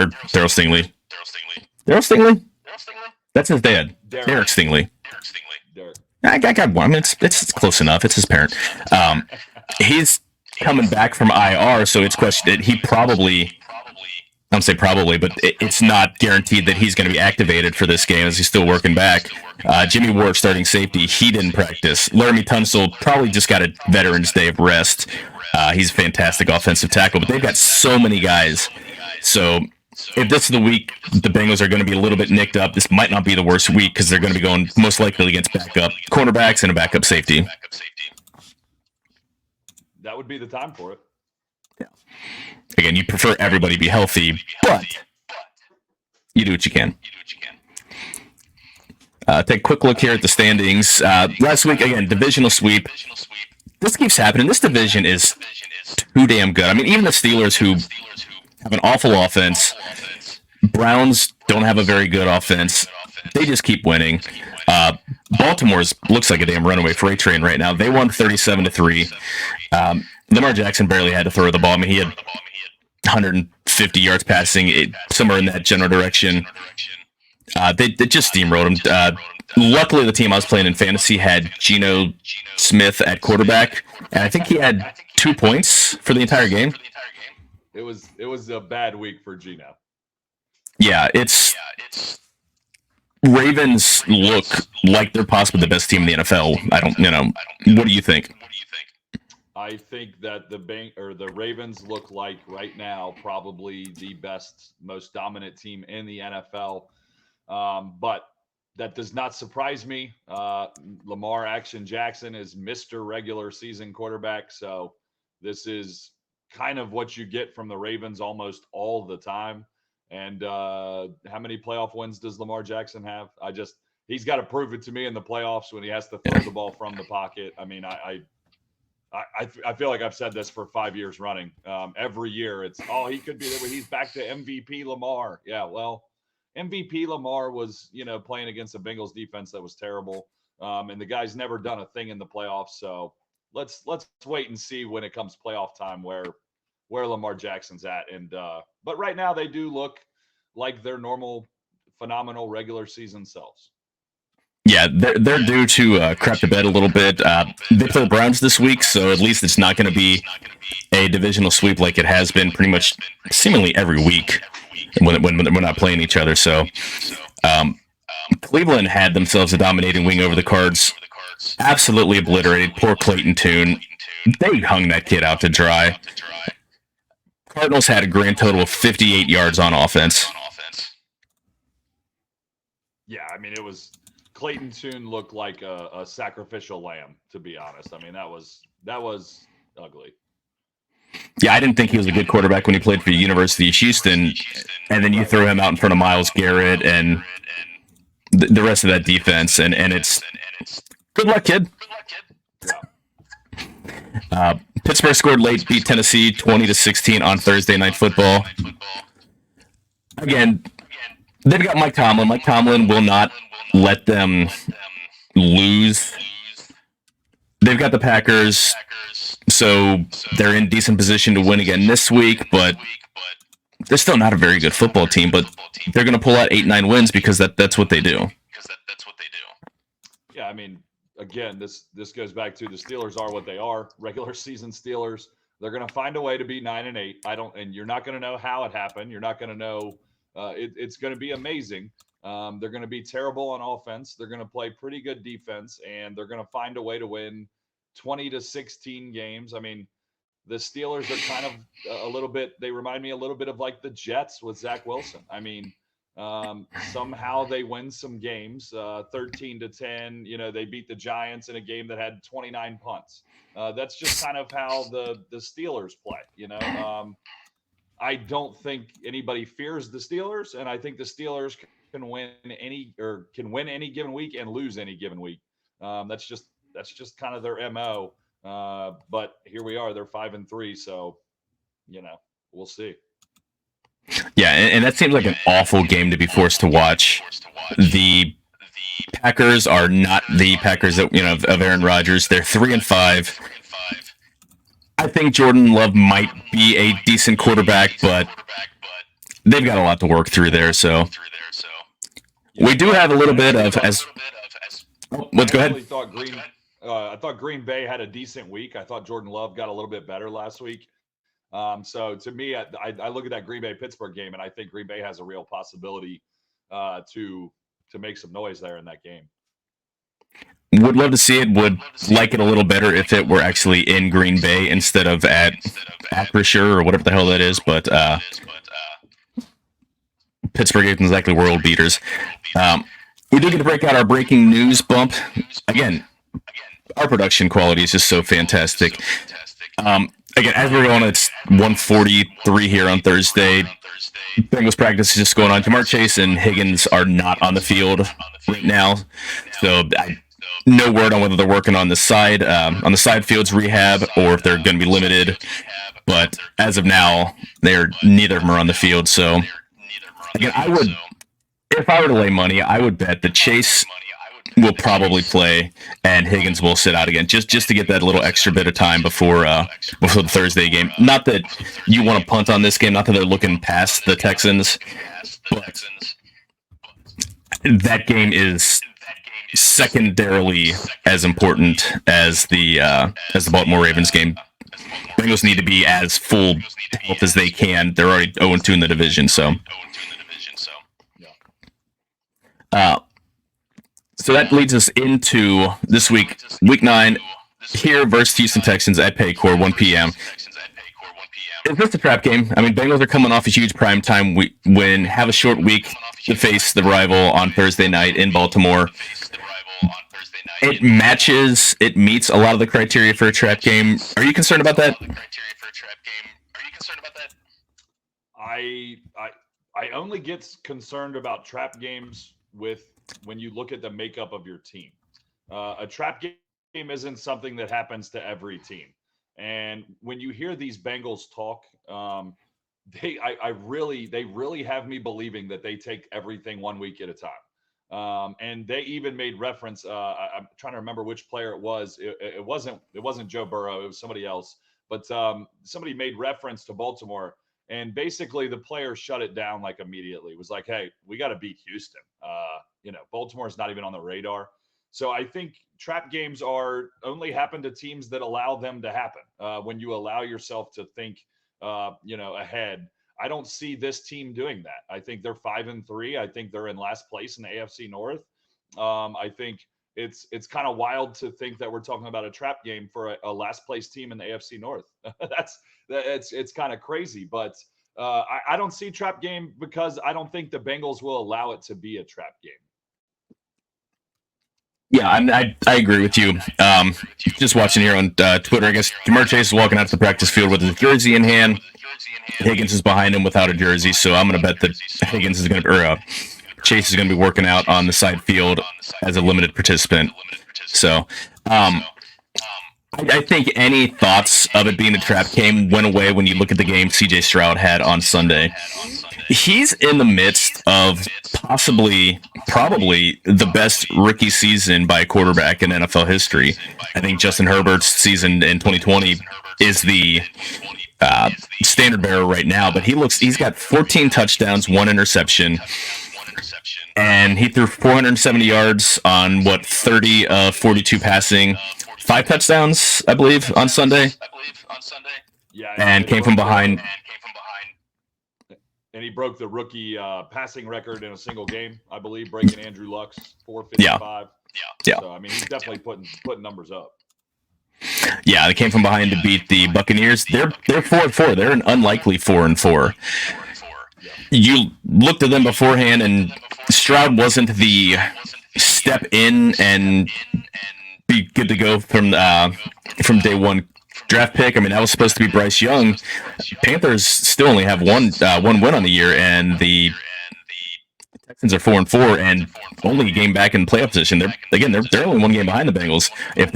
That's his dad. Derek Stingley. I got one. I mean, it's close enough. It's his parent. He's coming back from IR, so it's questioned. He probably, I don't say probably, but it's not guaranteed that he's going to be activated for this game as he's still working back. Jimmy Ward, starting safety, he didn't practice. Laramie Tunsil probably just got a Veterans Day of rest. He's a fantastic offensive tackle, but they've got so many guys. So if this is the week the Bengals are going to be a little bit nicked up, this might not be the worst week because they're going to be going most likely against backup cornerbacks and a backup safety. That would be the time for it. Yeah. Again, you prefer everybody be healthy, but you do what you can. Take a quick look here at the standings. Last week, again, divisional sweep. This keeps happening. This division is too damn good. I mean, even the Steelers, who have an awful offense. Browns don't have a very good offense. They just keep winning. Baltimore's looks like a damn runaway freight train right now. They won 37-3. Lamar Jackson barely had to throw the ball. I mean, he had 150 yards passing, somewhere in that general direction. They just steamrolled him. Luckily, the team I was playing in fantasy had Geno Smith at quarterback, and I think he had 2 points for the entire game. It was a bad week for Geno. Yeah, it's Ravens look like they're possibly the best team in the NFL. What do you think? I think that the Ravens look like right now probably the best, most dominant team in the NFL. But that does not surprise me. Lamar Action Jackson is Mr. Regular Season quarterback, so this is kind of what you get from the Ravens almost all the time. And how many playoff wins does Lamar Jackson have? He's got to prove it to me in the playoffs when he has to throw the ball from the pocket. I mean, I feel like I've said this for 5 years running. Every year it's, he could be there, but he's back to MVP Lamar. Yeah, well, MVP Lamar was, playing against a Bengals defense that was terrible. And the guy's never done a thing in the playoffs. So let's wait and see when it comes playoff time where Lamar Jackson's at. And but right now they do look like their normal, phenomenal regular season selves. Yeah, they're due to crap the bed a little bit. They play the Browns this week, so at least it's not going to be a divisional sweep like it has been pretty much seemingly every week when we're not playing each other. So Cleveland had themselves a dominating wing over the Cards. Absolutely obliterated. Poor Clayton Tune. They hung that kid out to dry. Cardinals had a grand total of 58 yards on offense. Yeah, I mean, Clayton Tune looked like a sacrificial lamb, to be honest. I mean, that was ugly. Yeah, I didn't think he was a good quarterback when he played for the University of Houston, and then you throw him out in front of Myles Garrett and the rest of that defense, and it's good luck, kid. Yeah. Pittsburgh scored late, beat Tennessee 20-16 on Thursday Night Football. Again, they've got Mike Tomlin. Mike Tomlin will not let them lose. They've got the Packers, so they're in decent position to win again this week, but they're still not a very good football team, but they're going to pull out 8-9 wins because that's what they do. Yeah, I mean, again, this goes back to the Steelers are what they are, regular season Steelers. They're going to find a way to be 9-8. And you're not going to know how it happened. You're not going to know. It's going to be amazing. They're going to be terrible on offense. They're going to play pretty good defense, and they're going to find a way to win 20-16 games. I mean, the Steelers are kind of a little bit. They remind me a little bit of like the Jets with Zach Wilson. I mean. Somehow they win some games, 13-10. They beat the Giants in a game that had 29 punts. That's just kind of how the Steelers play. I don't think anybody fears the Steelers, and I think the Steelers can win any given week and lose any given week. That's just kind of their MO. But here we are; they're 5-3, so we'll see. Yeah, and that seems like an awful game to be forced to watch. The Packers are not the Packers that of Aaron Rodgers. They're 3-5. I think Jordan Love might be a decent quarterback, but they've got a lot to work through there. So we do have a little bit of Let's go ahead. I thought Green Bay had a decent week. I thought Jordan Love got a little bit better last week. So to me, I look at that Green Bay Pittsburgh game, and I think Green Bay has a real possibility to make some noise there in that game. Would love to see it. Would like it a little better if it were actually in Green Bay instead of at Acrisure or whatever the hell that is. But Pittsburgh isn't exactly world beaters. We do get to break out our breaking news bump. Again, our production quality is just so fantastic. Again, as we're going, it's 1:43 here on Thursday. Bengals practice is just going on. Jamar Chase and Higgins are not on the field right now, so no word on whether they're working on the side fields rehab or if they're going to be limited. but as of now, neither of them are on the field. So again, if I were to lay money, I would bet that Chase will probably play and Higgins will sit out again, just to get that little extra bit of time before the Thursday game. Not that you want to punt on this game, not that they're looking past the Texans, but that game is secondarily as important as the Baltimore Ravens game. Bengals need to be as full health as they can. They're already 0-2 in the division, so. So that leads us into this week, Week 9, here versus Houston Texans at Paycor, 1 p.m. Is this a trap game? I mean, Bengals are coming off a huge primetime win, have a short week to face the rival on Thursday night in Baltimore. It meets a lot of the criteria for a trap game. Are you concerned about that? I only get concerned about trap games when you look at the makeup of your team. A trap game isn't something that happens to every team. And when you hear these Bengals talk, they really have me believing that they take everything 1 week at a time. And they even made reference. I'm trying to remember which player it was. It wasn't Joe Burrow. It was somebody else. But somebody made reference to Baltimore, and basically the player shut it down like immediately. It was like, hey, we got to beat Houston. Baltimore's not even on the radar. So I think trap games only happen to teams that allow them to happen. When you allow yourself to think, ahead. I don't see this team doing that. I think they're 5-3. I think they're in last place in the AFC North. I think it's kind of wild to think that we're talking about a trap game for a last place team in the AFC North. It's kind of crazy, but I don't see trap game because I don't think the Bengals will allow it to be a trap game. Yeah, I agree with you. Just watching here on Twitter, I guess Ja'Marr Chase is walking out to the practice field with his jersey in hand. Higgins is behind him without a jersey, so I'm going to bet that Chase is going to be working out on the side field as a limited participant. So, I think any thoughts of it being a trap game went away when you look at the game C.J. Stroud had on Sunday. He's in the midst of probably the best rookie season by a quarterback in NFL history. I think Justin Herbert's season in 2020 is the standard bearer right now, but he's got 14 touchdowns, 1 interception, and he threw 470 yards on 30 of 42 passing, 5 touchdowns, I believe, on Sunday. Yeah, and came from behind. And he broke the rookie passing record in a single game, I believe, breaking Andrew Luck's 455. Yeah. So I mean, he's definitely putting numbers up. Yeah, they came from behind to beat the Buccaneers. They're 4-4. They're an unlikely 4-4. You looked at them beforehand, and Stroud wasn't the step in and be good to go from day one draft pick. I mean, that was supposed to be Bryce Young. Panthers still only have one win on the year, and the Texans are 4-4 and only a game back in playoff position. They're only 1 game behind the Bengals. If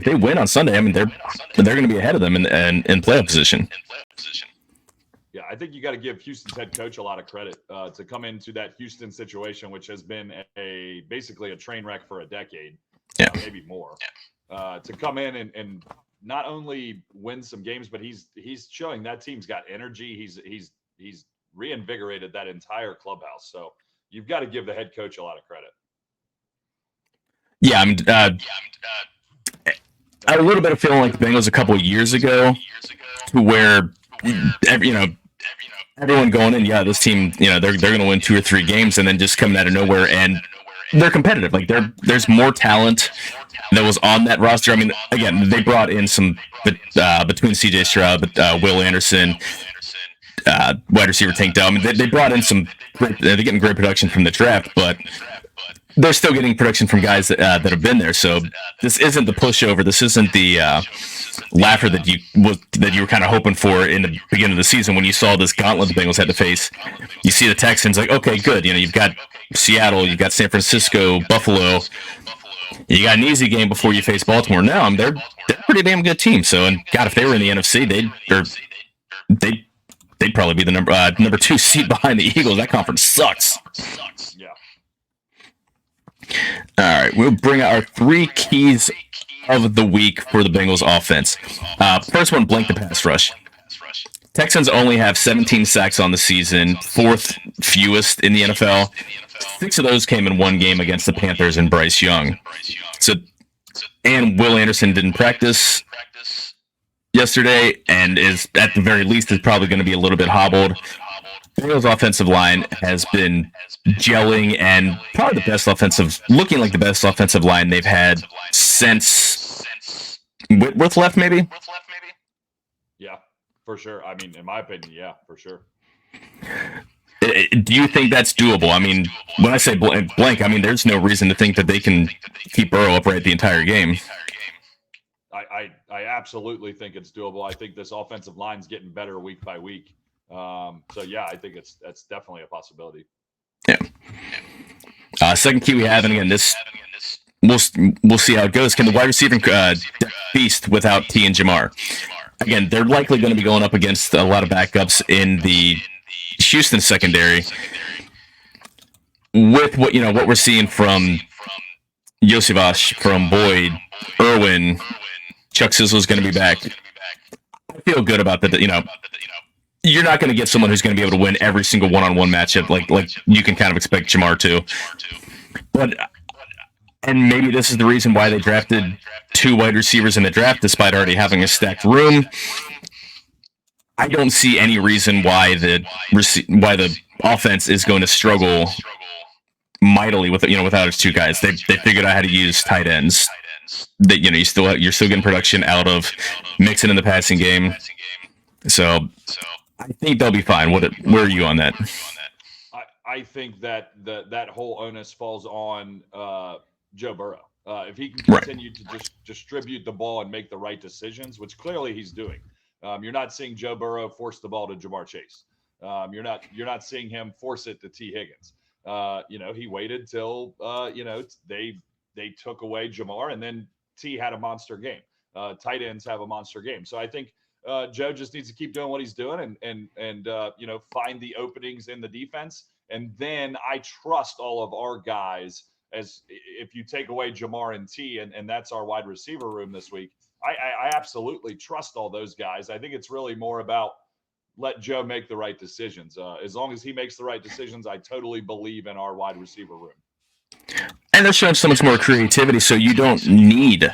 they win on Sunday, I mean, they're going to be ahead of them in playoff position. Yeah, I think you got to give Houston's head coach a lot of credit to come into that Houston situation, which has been basically a train wreck for a decade, maybe more. To come in and not only win some games, but he's showing that team's got energy. He's reinvigorated that entire clubhouse. So you've got to give the head coach a lot of credit. Yeah, I had a little bit of feeling like the Bengals a couple of years ago, to where everyone going in, this team, they're going to win 2 or 3 games, and then just coming out of nowhere, and they're competitive. Like there's more talent that was on that roster. I mean, again, they brought in some between C.J. Stroud, Will Anderson, wide receiver Tank Dell. I mean, they brought in some. They're getting great production from the draft, but they're still getting production from guys that have been there. So this isn't the pushover. This isn't the laugher that you were kind of hoping for in the beginning of the season when you saw this gauntlet the Bengals had to face. You see the Texans, like, okay, good. You've got Seattle, you've got San Francisco, Buffalo. You got an easy game before you face Baltimore. Now they're a pretty damn good team. So, and God, if they were in the NFC, they'd probably be the number 2 seed behind the Eagles. That conference sucks. Yeah. All right, we'll bring out our 3 keys of the week for the Bengals offense. First one, blank the pass rush. Texans only have 17 sacks on the season, 4th fewest in the NFL. 6 of those came in one game against the Panthers and Bryce Young. And Will Anderson didn't practice yesterday, and is at the very least is probably going to be a little bit hobbled. Bengals offensive line has been gelling, and probably looking like the best offensive line they've had since Whitworth left, maybe. Yeah, for sure. I mean, in my opinion, yeah, for sure. Do you think that's doable? I mean, when I say blank, I mean there's no reason to think that they can keep Burrow upright the entire game. I absolutely think it's doable. I think this offensive line's getting better week by week. So yeah, I think that's definitely a possibility. Yeah. Second key we have, and again, this we'll see how it goes. Can the wide receiver feast without T and Jamar? Again, they're likely going to be going up against a lot of backups in the Houston secondary. With what we're seeing from Yosivas, from Boyd, Irwin, Chuck Sizzle's going to be back. I feel good about that. You're not going to get someone who's going to be able to win every single one-on-one matchup like you can kind of expect Jamar to. And maybe this is the reason why they drafted 2 wide receivers in the draft, despite already having a stacked room. I don't see any reason why the offense is going to struggle mightily without its 2 guys. They figured out how to use tight ends. That you're still getting production out of Mixon in the passing game. So I think they'll be fine. Where are you on that? I think that that whole onus falls on Joe Burrow. If he can continue to just distribute the ball and make the right decisions, which clearly he's doing. You're not seeing Joe Burrow force the ball to Jamar Chase. You're not seeing him force it to T. Higgins. He waited till they took away Jamar, and then T had a monster game. Tight ends have a monster game. So I think Joe just needs to keep doing what he's doing and find the openings in the defense. And then I trust all of our guys, as if you take away Jamar and T, and that's our wide receiver room this week, I absolutely trust all those guys. I think it's really more about let Joe make the right decisions. As long as he makes the right decisions, I totally believe in our wide receiver room. And they're showing so much more creativity, so you don't need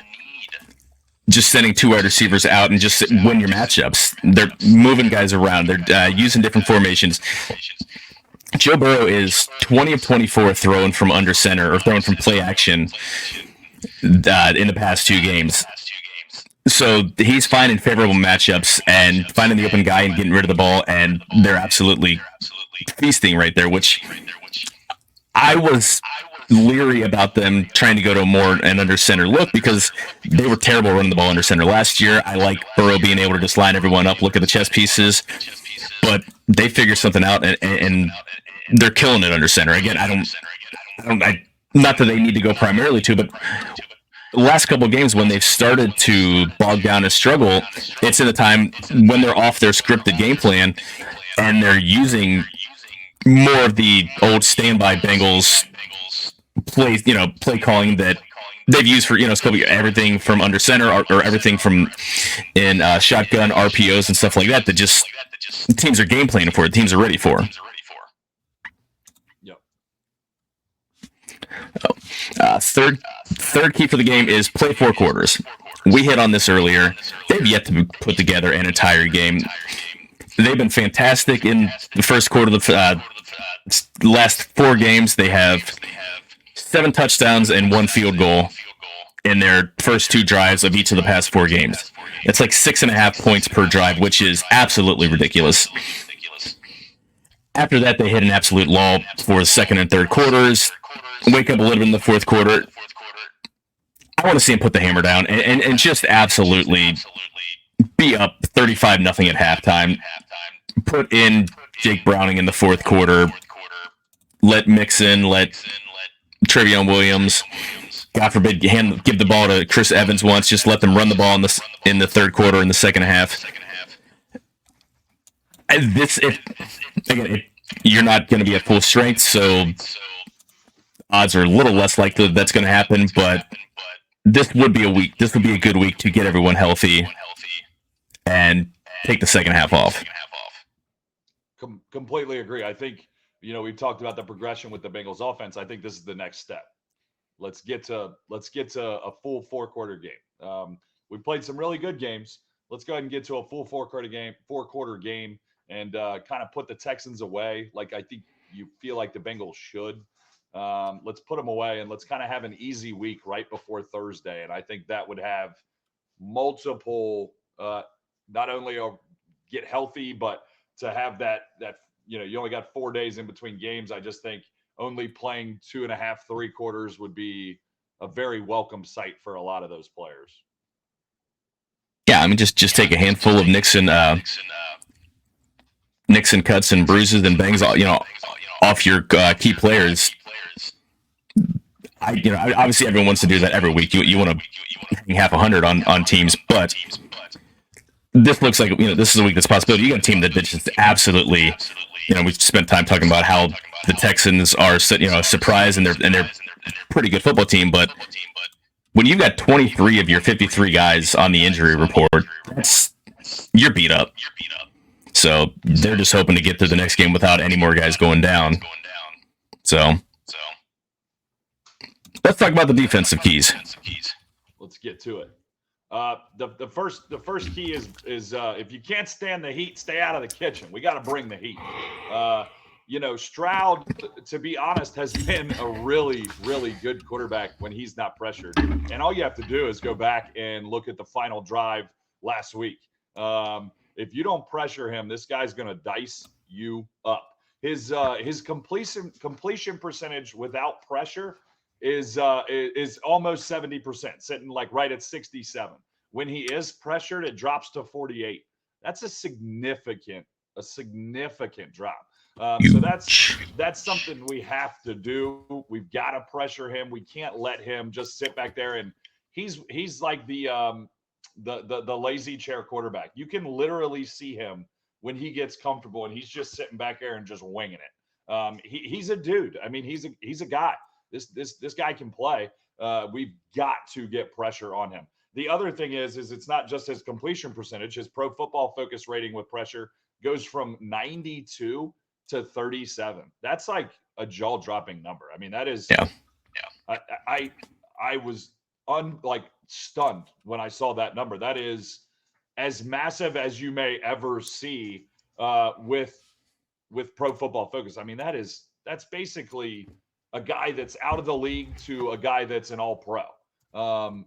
just sending 2 wide receivers out and just win your matchups. They're moving guys around. They're using different formations. Joe Burrow is 20 of 24 throwing from under center or throwing from play action in the past 2 games. So he's finding favorable matchups and finding the open guy and getting rid of the ball, and they're absolutely feasting right there, which I was leery about them trying to go to an under center look because they were terrible running the ball under center last year. I like Burrow being able to just line everyone up, look at the chess pieces, but they figured something out and they're killing it under center. Again, not that they need to go primarily to, but the last couple of games when they've started to bog down and struggle, it's in a time when they're off their scripted game plan and they're using more of the old standby Bengals play calling that they've used for everything from under center or everything from in shotgun RPOs and stuff like that. That just teams are game planning for it. Teams are ready for. Third key for the game is play 4 quarters. We hit on this earlier. They've yet to put together an entire game. They've been fantastic in the first quarter of the last 4 games. They have 7 touchdowns and 1 field goal in their first 2 drives of each of the past 4 games. It's like 6.5 points per drive, which is absolutely ridiculous. After that, they hit an absolute lull for the second and third quarters. Wake up a little bit in the fourth quarter. I want to see him put the hammer down and just absolutely be up 35-0 at halftime. Put in Jake Browning in the fourth quarter. Let Mixon, let Trevion Williams, God forbid, give the ball to Chris Evans once. Just let them run the ball in the third quarter in the second half. You're not going to be at full strength, so odds are a little less likely that's going to happen. But this would be a week. This would be a good week to get everyone healthy and take the second half off. Completely agree. I think, we've talked about the progression with the Bengals offense. I think this is the next step. Let's get to a full 4-quarter game. We played some really good games. Let's go ahead and get to a full 4-quarter game, and kind of put the Texans away. Like I think you feel like the Bengals should. Let's put them away, and let's kind of have an easy week right before Thursday. And I think that would have multiple, not only get healthy, but to have that you only got 4 days in between games. I just think only playing 2.5, 3 quarters would be a very welcome sight for a lot of those players. Yeah, I mean, just take a handful of Nixon cuts and bruises and bangs, off your key players. Obviously everyone wants to do that every week. You want to hang half 100 on teams, but this looks like this is a week that's a possibility. You got a team that just absolutely, we've spent time talking about how the Texans are a surprise and they're a pretty good football team, but when you've got 23 of your 53 guys on the injury report, you're beat up. So they're just hoping to get through the next game without any more guys going down. So let's talk about the defensive keys. Let's get to it. The first key is if you can't stand the heat, stay out of the kitchen. We got to bring the heat. Stroud, to be honest, has been a really, really good quarterback when he's not pressured. And all you have to do is go back and look at the final drive last week. If you don't pressure him, this guy's going to dice you up. His completion percentage without pressure is almost 70%, sitting like right at 67. When he is pressured, it drops to 48. That's a significant drop. So that's something we have to do. We've got to pressure him. We can't let him just sit back there, and he's like the lazy chair quarterback. You can literally see him when he gets comfortable and he's just sitting back there and just winging it. He's a dude. I mean, he's a guy. This guy can play. We've got to get pressure on him. The other thing is it's not just his completion percentage. His Pro Football Focus rating with pressure goes from 92 to 37. That's like a jaw-dropping number. I mean, that is. Yeah. I was stunned when I saw that number. That is as massive as you may ever see with Pro Football Focus. I mean, that's basically a guy that's out of the league to a guy that's an all-pro.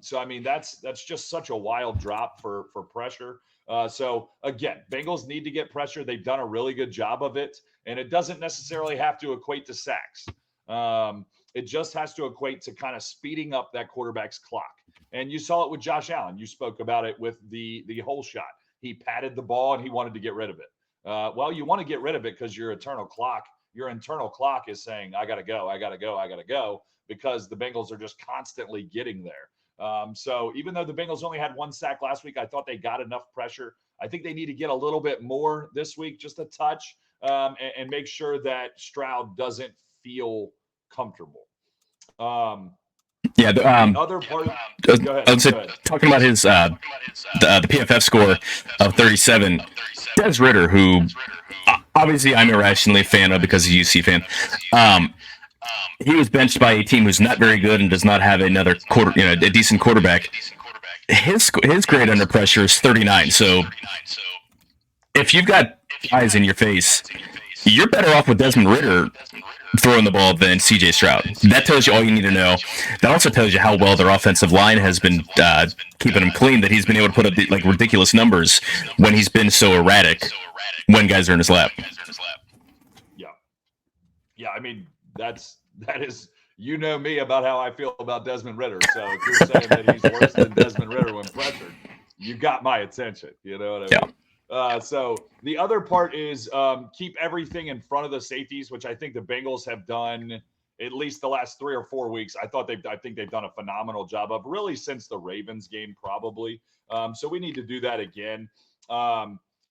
So I mean, that's just such a wild drop for pressure. So again, Bengals need to get pressure. They've done a really good job of it, and it doesn't necessarily have to equate to sacks. It just has to equate to kind of speeding up that quarterback's clock. And you saw it with Josh Allen. You spoke about it with the hole shot. He patted the ball and he wanted to get rid of it. Well, you want to get rid of it because your internal clock is saying, I got to go, because the Bengals are just constantly getting there. So even though the Bengals only had 1 sack last week, I thought they got enough pressure. I think they need to get a little bit more this week, just a touch, and make sure that Stroud doesn't feel comfortable. The other part. Go ahead. Talking about his the PFF score of 37, Des Ridder, who obviously I'm irrationally a fan of because he's a UC fan. He was benched by a team who's not very good and does not have another a decent quarterback. His grade under pressure is 39. So if you've got eyes in your face, you're better off with Desmond Ridder throwing the ball than CJ Stroud. That tells you all you need to know. That also tells you how well their offensive line has been keeping him clean, that he's been able to put up ridiculous numbers when he's been so erratic when guys are in his lap. Yeah. I mean, that is, me about how I feel about Desmond Ridder. So if you're saying that he's worse than Desmond Ridder when pressured, you got my attention. You know what I mean? Yeah. So the other part is keep everything in front of the safeties, which I think the Bengals have done at least the last 3 or 4 weeks. I think they've done a phenomenal job of, really since the Ravens game, probably. So we need to do that again.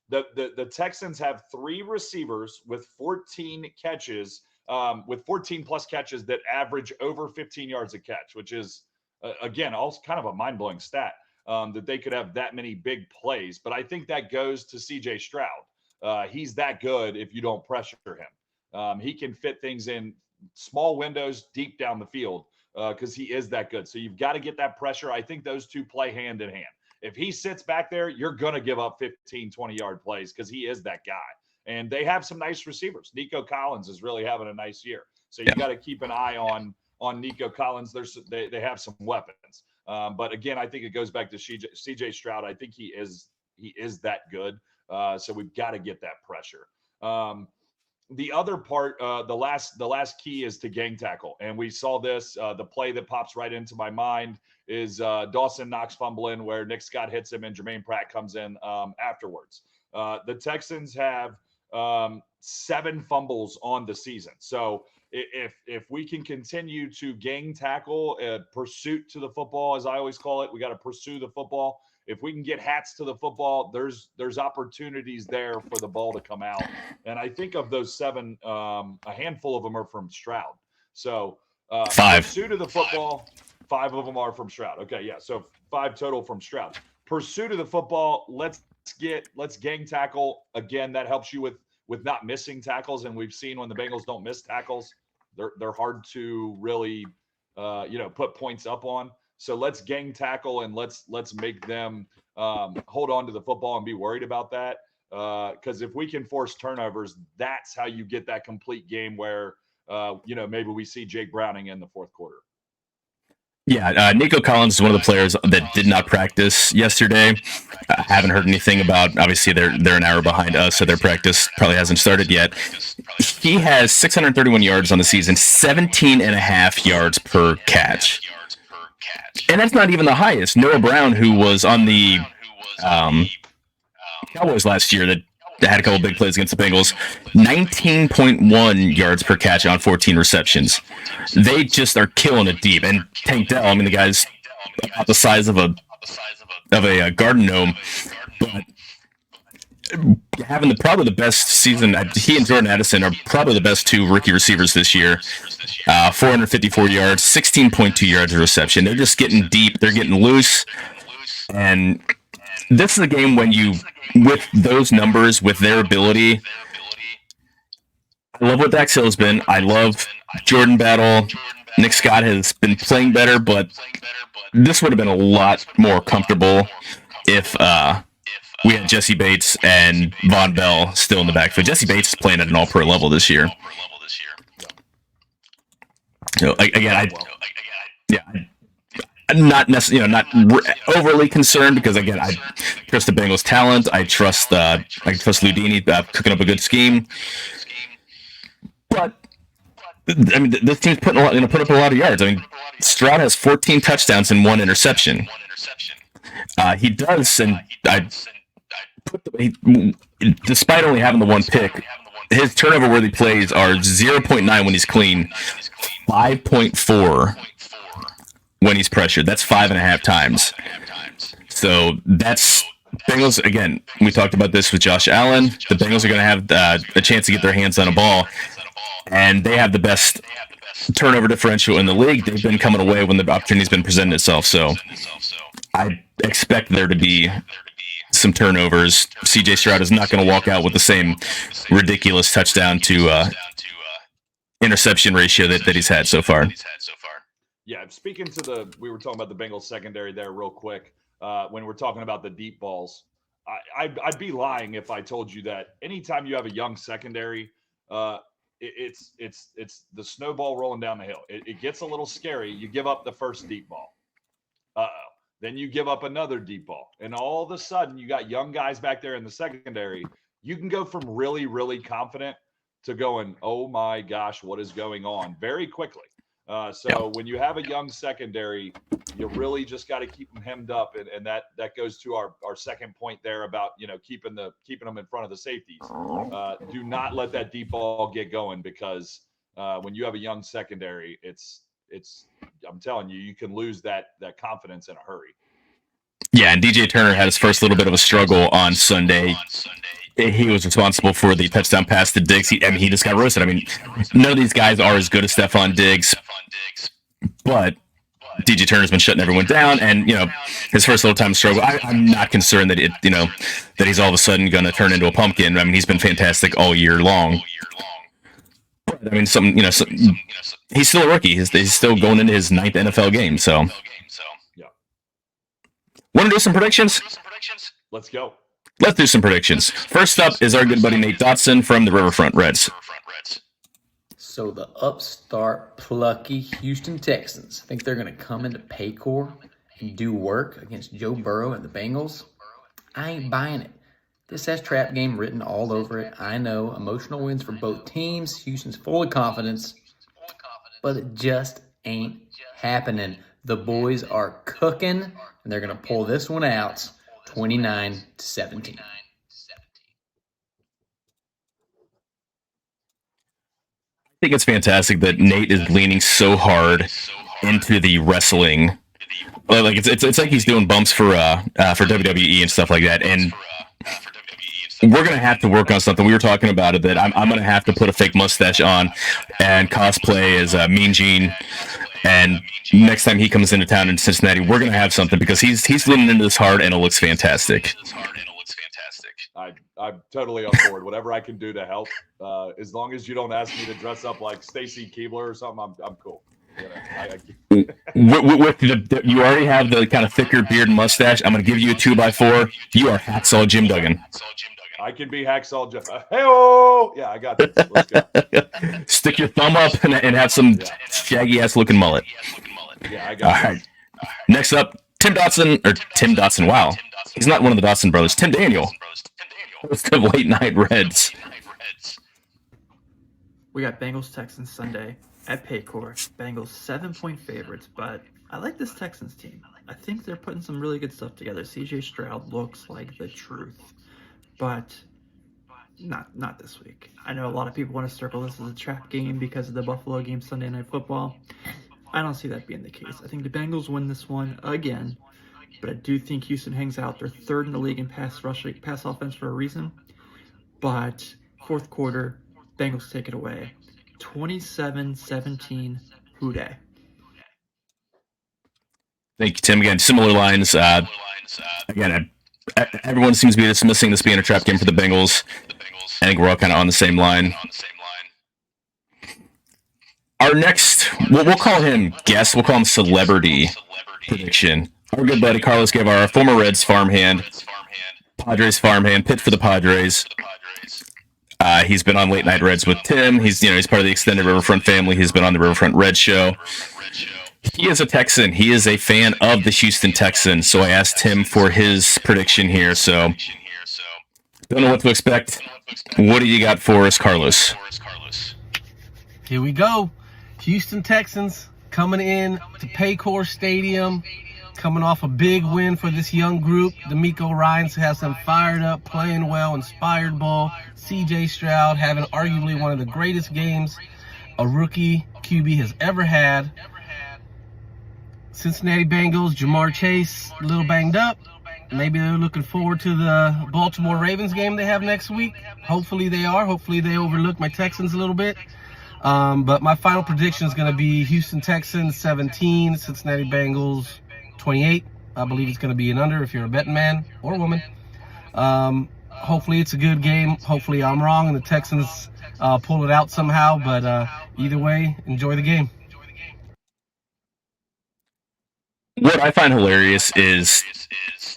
The Texans have 3 receivers with 14 catches, with 14 plus catches that average over 15 yards a catch, which is again also kind of a mind blowing stat that they could have that many big plays. But I think that goes to C.J. Stroud. He's that good if you don't pressure him. He can fit things in small windows deep down the field because he is that good. So you've got to get that pressure. I think those two play hand in hand. If he sits back there, you're going to give up 15, 20-yard plays because he is that guy. And they have some nice receivers. Nico Collins is really having a nice year. So you got to keep an eye on Nico Collins. They have some weapons. But again, I think it goes back to C.J. Stroud. I think he is that good. So we've got to get that pressure. The other part, the last key is to gang tackle. And we saw this, the play that pops right into my mind is Dawson Knox fumbling where Nick Scott hits him and Jermaine Pratt comes in afterwards. The Texans have 7 fumbles on the season. So if we can continue to gang tackle, pursuit to the football, as I always call it, we got to pursue the football. If we can get hats to the football, there's opportunities there for the ball to come out. And I think of those 7, a handful of them are from Stroud. So 5. Pursuit of the football, 5 of them are from Stroud. Okay, yeah. So 5 total from Stroud. Pursuit of the football, let's gang tackle. Again, that helps you with not missing tackles. And we've seen when the Bengals don't miss tackles, they're hard to really put points up on. So let's gang tackle and let's make them hold on to the football and be worried about that. Because if we can force turnovers, that's how you get that complete game where maybe we see Jake Browning in the fourth quarter. Yeah, Nico Collins is one of the players that did not practice yesterday. I haven't heard anything about. Obviously, they're an hour behind us, so their practice probably hasn't started yet. He has 631 yards on the season, 17 and a half yards per catch. And that's not even the highest. Noah Brown, who was on the Cowboys last year, that had a couple big plays against the Bengals, 19.1 yards per catch on 14 receptions. They just are killing it deep. And Tank Dell, I mean, the guy's about the size of a garden gnome, but having probably the best season. He and Jordan Addison are probably the best 2 rookie receivers this year. 454 yards, 16.2 yards of reception. They're just getting deep. They're getting loose. And this is a game when with those numbers, with their ability, I love what Dax Hill has been. I love Jordan Battle. Nick Scott has been playing better, but this would have been a lot more comfortable if we had Jesse Bates and Von Bell still in the backfield. Jesse Bates is playing at an all-pro level this year. So, again, I'm not necessarily, not overly concerned because, again, I trust the Bengals' talent. I trust Ludini cooking up a good scheme. But I mean, this team's put up a lot of yards. I mean, Stroud has 14 touchdowns and 1 interception. He does, and despite only having the 1 pick, his turnover-worthy plays are 0.9 when he's clean, 5.4 when he's pressured. That's 5.5 times. So that's Bengals. Again, we talked about this with Josh Allen. The Bengals are going to have a chance to get their hands on a ball, and they have the best turnover differential in the league. They've been coming away when the opportunity's been presenting itself. So I expect there to be some turnovers. C.J. Stroud is not going to walk out with the same ridiculous touchdown to interception ratio that he's had so far. Yeah, speaking to we were talking about the Bengals secondary there real quick. When we're talking about the deep balls, I'd be lying if I told you that anytime you have a young secondary, it's the snowball rolling down the hill. It gets a little scary. You give up the first deep ball. Then you give up another deep ball. And all of a sudden, you got young guys back there in the secondary. You can go from really, really confident to going, oh my gosh, what is going on, very quickly. When you have a young secondary, you really just got to keep them hemmed up. And that goes to our second point there about, keeping them in front of the safeties. Do not let that deep ball get going because when you have a young secondary, it's I'm telling you, you can lose that confidence in a hurry. Yeah, and DJ Turner had his first little bit of a struggle on Sunday. He was responsible for the touchdown pass to Diggs. He just got roasted. I mean, none of these guys are as good as Stephon Diggs, but DJ Turner's been shutting everyone down, and his first little time struggle. I'm not concerned that that he's all of a sudden going to turn into a pumpkin. I mean, he's been fantastic all year long. But, I mean, he's still a rookie. He's still going into his 9th NFL game. So, yeah. Want to do some predictions? Let's go. Let's do some predictions. First up is our good buddy Nate Dotson from the Riverfront Reds. So the upstart, plucky Houston Texans think they're going to come into Paycor and do work against Joe Burrow and the Bengals? I ain't buying it. This has trap game written all over it. I know, emotional wins for both teams. Houston's full of confidence, but it just ain't happening. The boys are cooking, and they're going to pull this one out 29-17. I think it's fantastic that Nate is leaning so hard into the wrestling. Like it's like he's doing bumps for WWE and stuff like that. And we're gonna have to work on something. We were talking about it that I'm gonna have to put a fake mustache on and cosplay as Mean Gene. And next time he comes into town in Cincinnati, we're gonna have something because he's leaning into this hard and it looks fantastic. I'm totally on board. Whatever I can do to help, as long as you don't ask me to dress up like Stacy Keebler or something, I'm cool. You already have the kind of thicker beard and mustache. I'm going to give you a 2x4. You are Hacksaw Jim Duggan. I can be Hacksaw Jim. Hey-oh! Yeah, I got this. Let's go. Stick your thumb up and have some shaggy ass looking mullet. Yeah, I got it. All right. Next up, Tim Dotson. Wow, he's not one of the Dotson brothers. Tim Daniel. Host of Late Night Reds. We got Bengals Texans Sunday at Paycor. Bengals 7-point favorites, but I like this Texans team. I think they're putting some really good stuff together. CJ Stroud looks like the truth, but not this week. I know a lot of people want to circle this as a trap game because of the Buffalo game Sunday Night Football. I don't see that being the case. I think the Bengals win this one again, but I do think Houston hangs out. They're third in the league in pass offense for a reason. But fourth quarter, Bengals take it away. 27-17, Houday. Thank you, Tim. Again, similar lines. Again, everyone seems to be dismissing this being a trap game for the Bengals. I think we're all kind of on the same line. Our next, we'll call him guest. We'll call him celebrity prediction. Our good buddy Carlos gave our former Reds farmhand, Padres farmhand, pitched for the Padres. He's been on Late Night Reds with Tim. He's part of the extended Riverfront family. He's been on the Riverfront Red Show. He is a Texan. He is a fan of the Houston Texans. So I asked him for his prediction here. So don't know what to expect. What do you got for us, Carlos? Here we go. Houston Texans coming in to Paycor Stadium, coming off a big win for this young group. D'Amico Ryans has them fired up, playing well, inspired ball. CJ Stroud having arguably one of the greatest games a rookie QB has ever had. Cincinnati Bengals, Jamar Chase, a little banged up. Maybe they're looking forward to the Baltimore Ravens game they have next week. Hopefully they are. Hopefully they overlook my Texans a little bit. But my final prediction is going to be Houston Texans 17, Cincinnati Bengals 28. I believe it's going to be an under if you're a betting man or woman. Hopefully it's a good game. Hopefully I'm wrong and the Texans pull it out somehow. But either way, enjoy the game. What I find hilarious is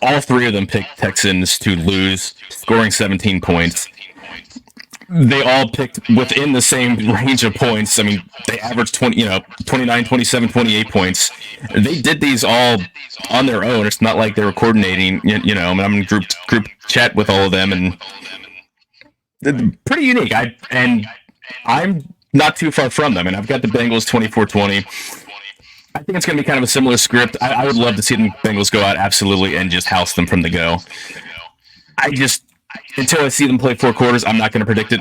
all three of them picked Texans to lose, scoring 17 points. They all picked within the same range of points. I mean, they averaged 29, 27, 28 points. They did these all on their own. It's not like they were coordinating, I mean, I'm in group chat with all of them, and they're pretty unique. I'm not too far from them, and I've got the Bengals 24-20. I think it's going to be kind of a similar script. I would love to see the Bengals go out absolutely and just house them from the go. Until I see them play 4 quarters, I'm not going to predict it.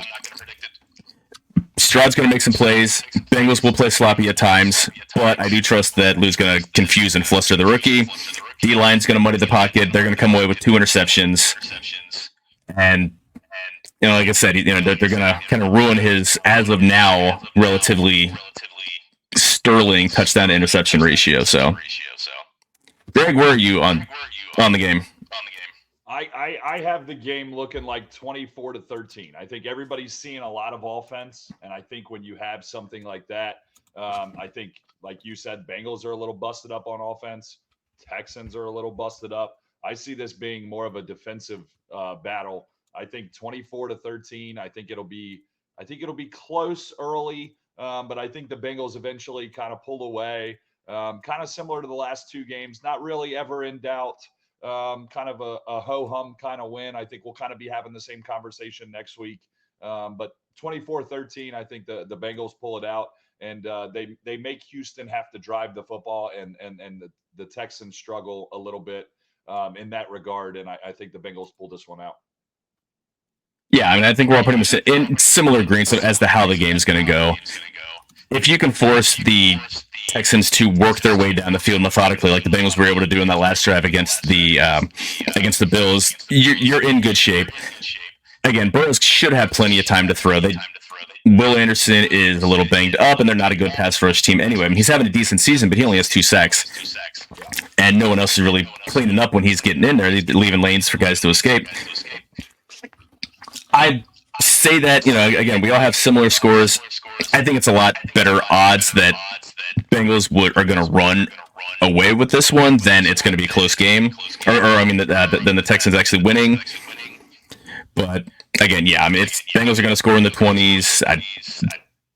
Stroud's going to make some plays. Bengals will play sloppy at times, but I do trust that Lou's going to confuse and fluster the rookie. D-line's going to muddy the pocket. They're going to come away with 2 interceptions. And, like I said, they're going to kind of ruin his, as of now, relatively sterling touchdown to interception ratio. So, Greg, where are you on the game? I have the game looking like 24-13. I think everybody's seeing a lot of offense, and I think when you have something like that, I think, like you said, Bengals are a little busted up on offense. Texans are a little busted up. I see this being more of a defensive battle. I think 24-13. I think it'll be close early, but I think the Bengals eventually kind of pull away. Kind of similar to the last 2 games. Not really ever in doubt. Kind of a ho-hum kind of win. I think we'll kind of be having the same conversation next week. But 24-13, I think the Bengals pull it out, and they make Houston have to drive the football, and the Texans struggle a little bit in that regard, and I think the Bengals pull this one out. Yeah, I think we're all pretty much in similar agreements as to how the game's going to go. If you can force the Texans to work their way down the field methodically, like the Bengals were able to do in that last drive against the Bills, you're in good shape. Again, Burrows should have plenty of time to throw. Will Anderson is a little banged up, and they're not a good pass rush team anyway. He's having a decent season, but he only has 2 sacks, and no one else is really cleaning up when he's getting in there, leaving lanes for guys to escape. I say that, again, we all have similar scores. I think it's a lot better odds that Bengals are going to run away with this one than it's going to be a close game, than the Texans actually winning. But again, it's Bengals are going to score in the 20s. I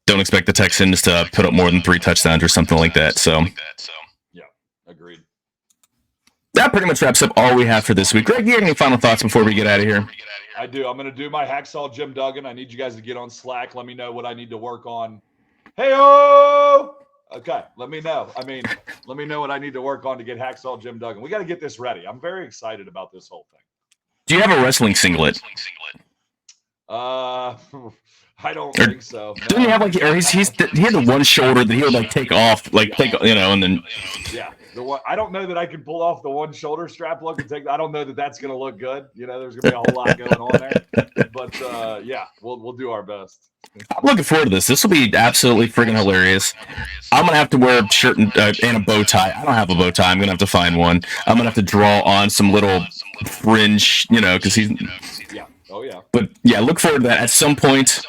don't expect the Texans to put up more than 3 touchdowns or something like that. So, yeah, agreed. That pretty much wraps up all we have for this week. Greg, you have any final thoughts before we get out of here? I do. I'm going to do my hacksaw Jim Duggan. I need you guys to get on Slack. Let me know what I need to work on. Hey-oh! Okay, let me know. Let me know what I need to work on to get hacksaw Jim Duggan. We got to get this ready. I'm very excited about this whole thing. Do you have a wrestling singlet? I don't think so. No. Didn't he have he had the one shoulder that he would take off, and then. Yeah. I don't know that I can pull off the one shoulder strap look and take. I don't know that that's going to look good. There's going to be a whole lot going on there. But we'll do our best. I'm looking forward to this. This will be absolutely friggin' hilarious. I'm going to have to wear a shirt and a bow tie. I don't have a bow tie. I'm going to have to find one. I'm going to have to draw on some little fringe, because he's. Yeah. Oh yeah. But yeah, look forward to that. At some point,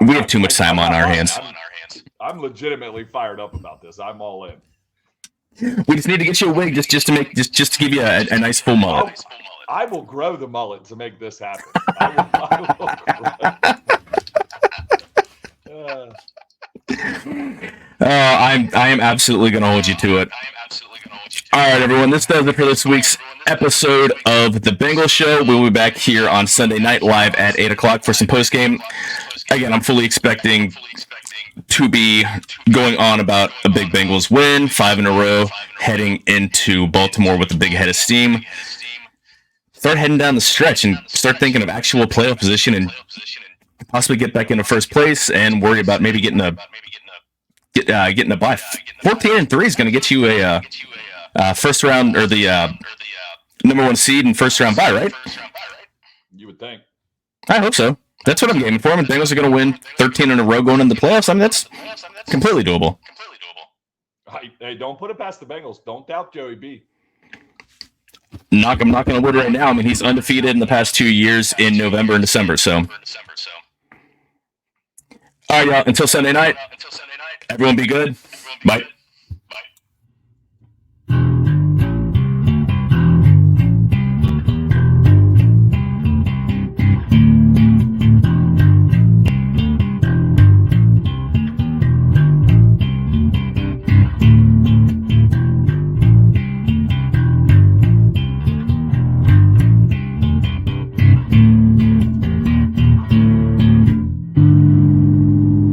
we have too much time on our hands. I'm legitimately fired up about this. I'm all in. We just need to get you a wig just to give you a nice full mullet. I will grow the mullet to make this happen. I am absolutely going to hold you to it. All right, everyone. This does it for this week's episode of the Bengals Show. We'll be back here on Sunday night live at 8 o'clock for some postgame. Again, I'm fully expecting to be going on about a big Bengals win, 5 in a row, heading into Baltimore with a big head of steam. Start heading down the stretch and start thinking of actual playoff position and possibly get back into first place and worry about maybe getting a bye. 14-3 is going to get you a first round or the number 1 seed and first round bye, right? You would think. I hope so. That's what I'm aiming for. The Bengals are going to win 13 in a row going into the playoffs. That's completely doable. Hey, don't put it past the Bengals. Don't doubt Joey B. I'm knocking on wood right now. He's undefeated in the past 2 years in November and December. So, all right, y'all. Until Sunday night, everyone be good. Bye.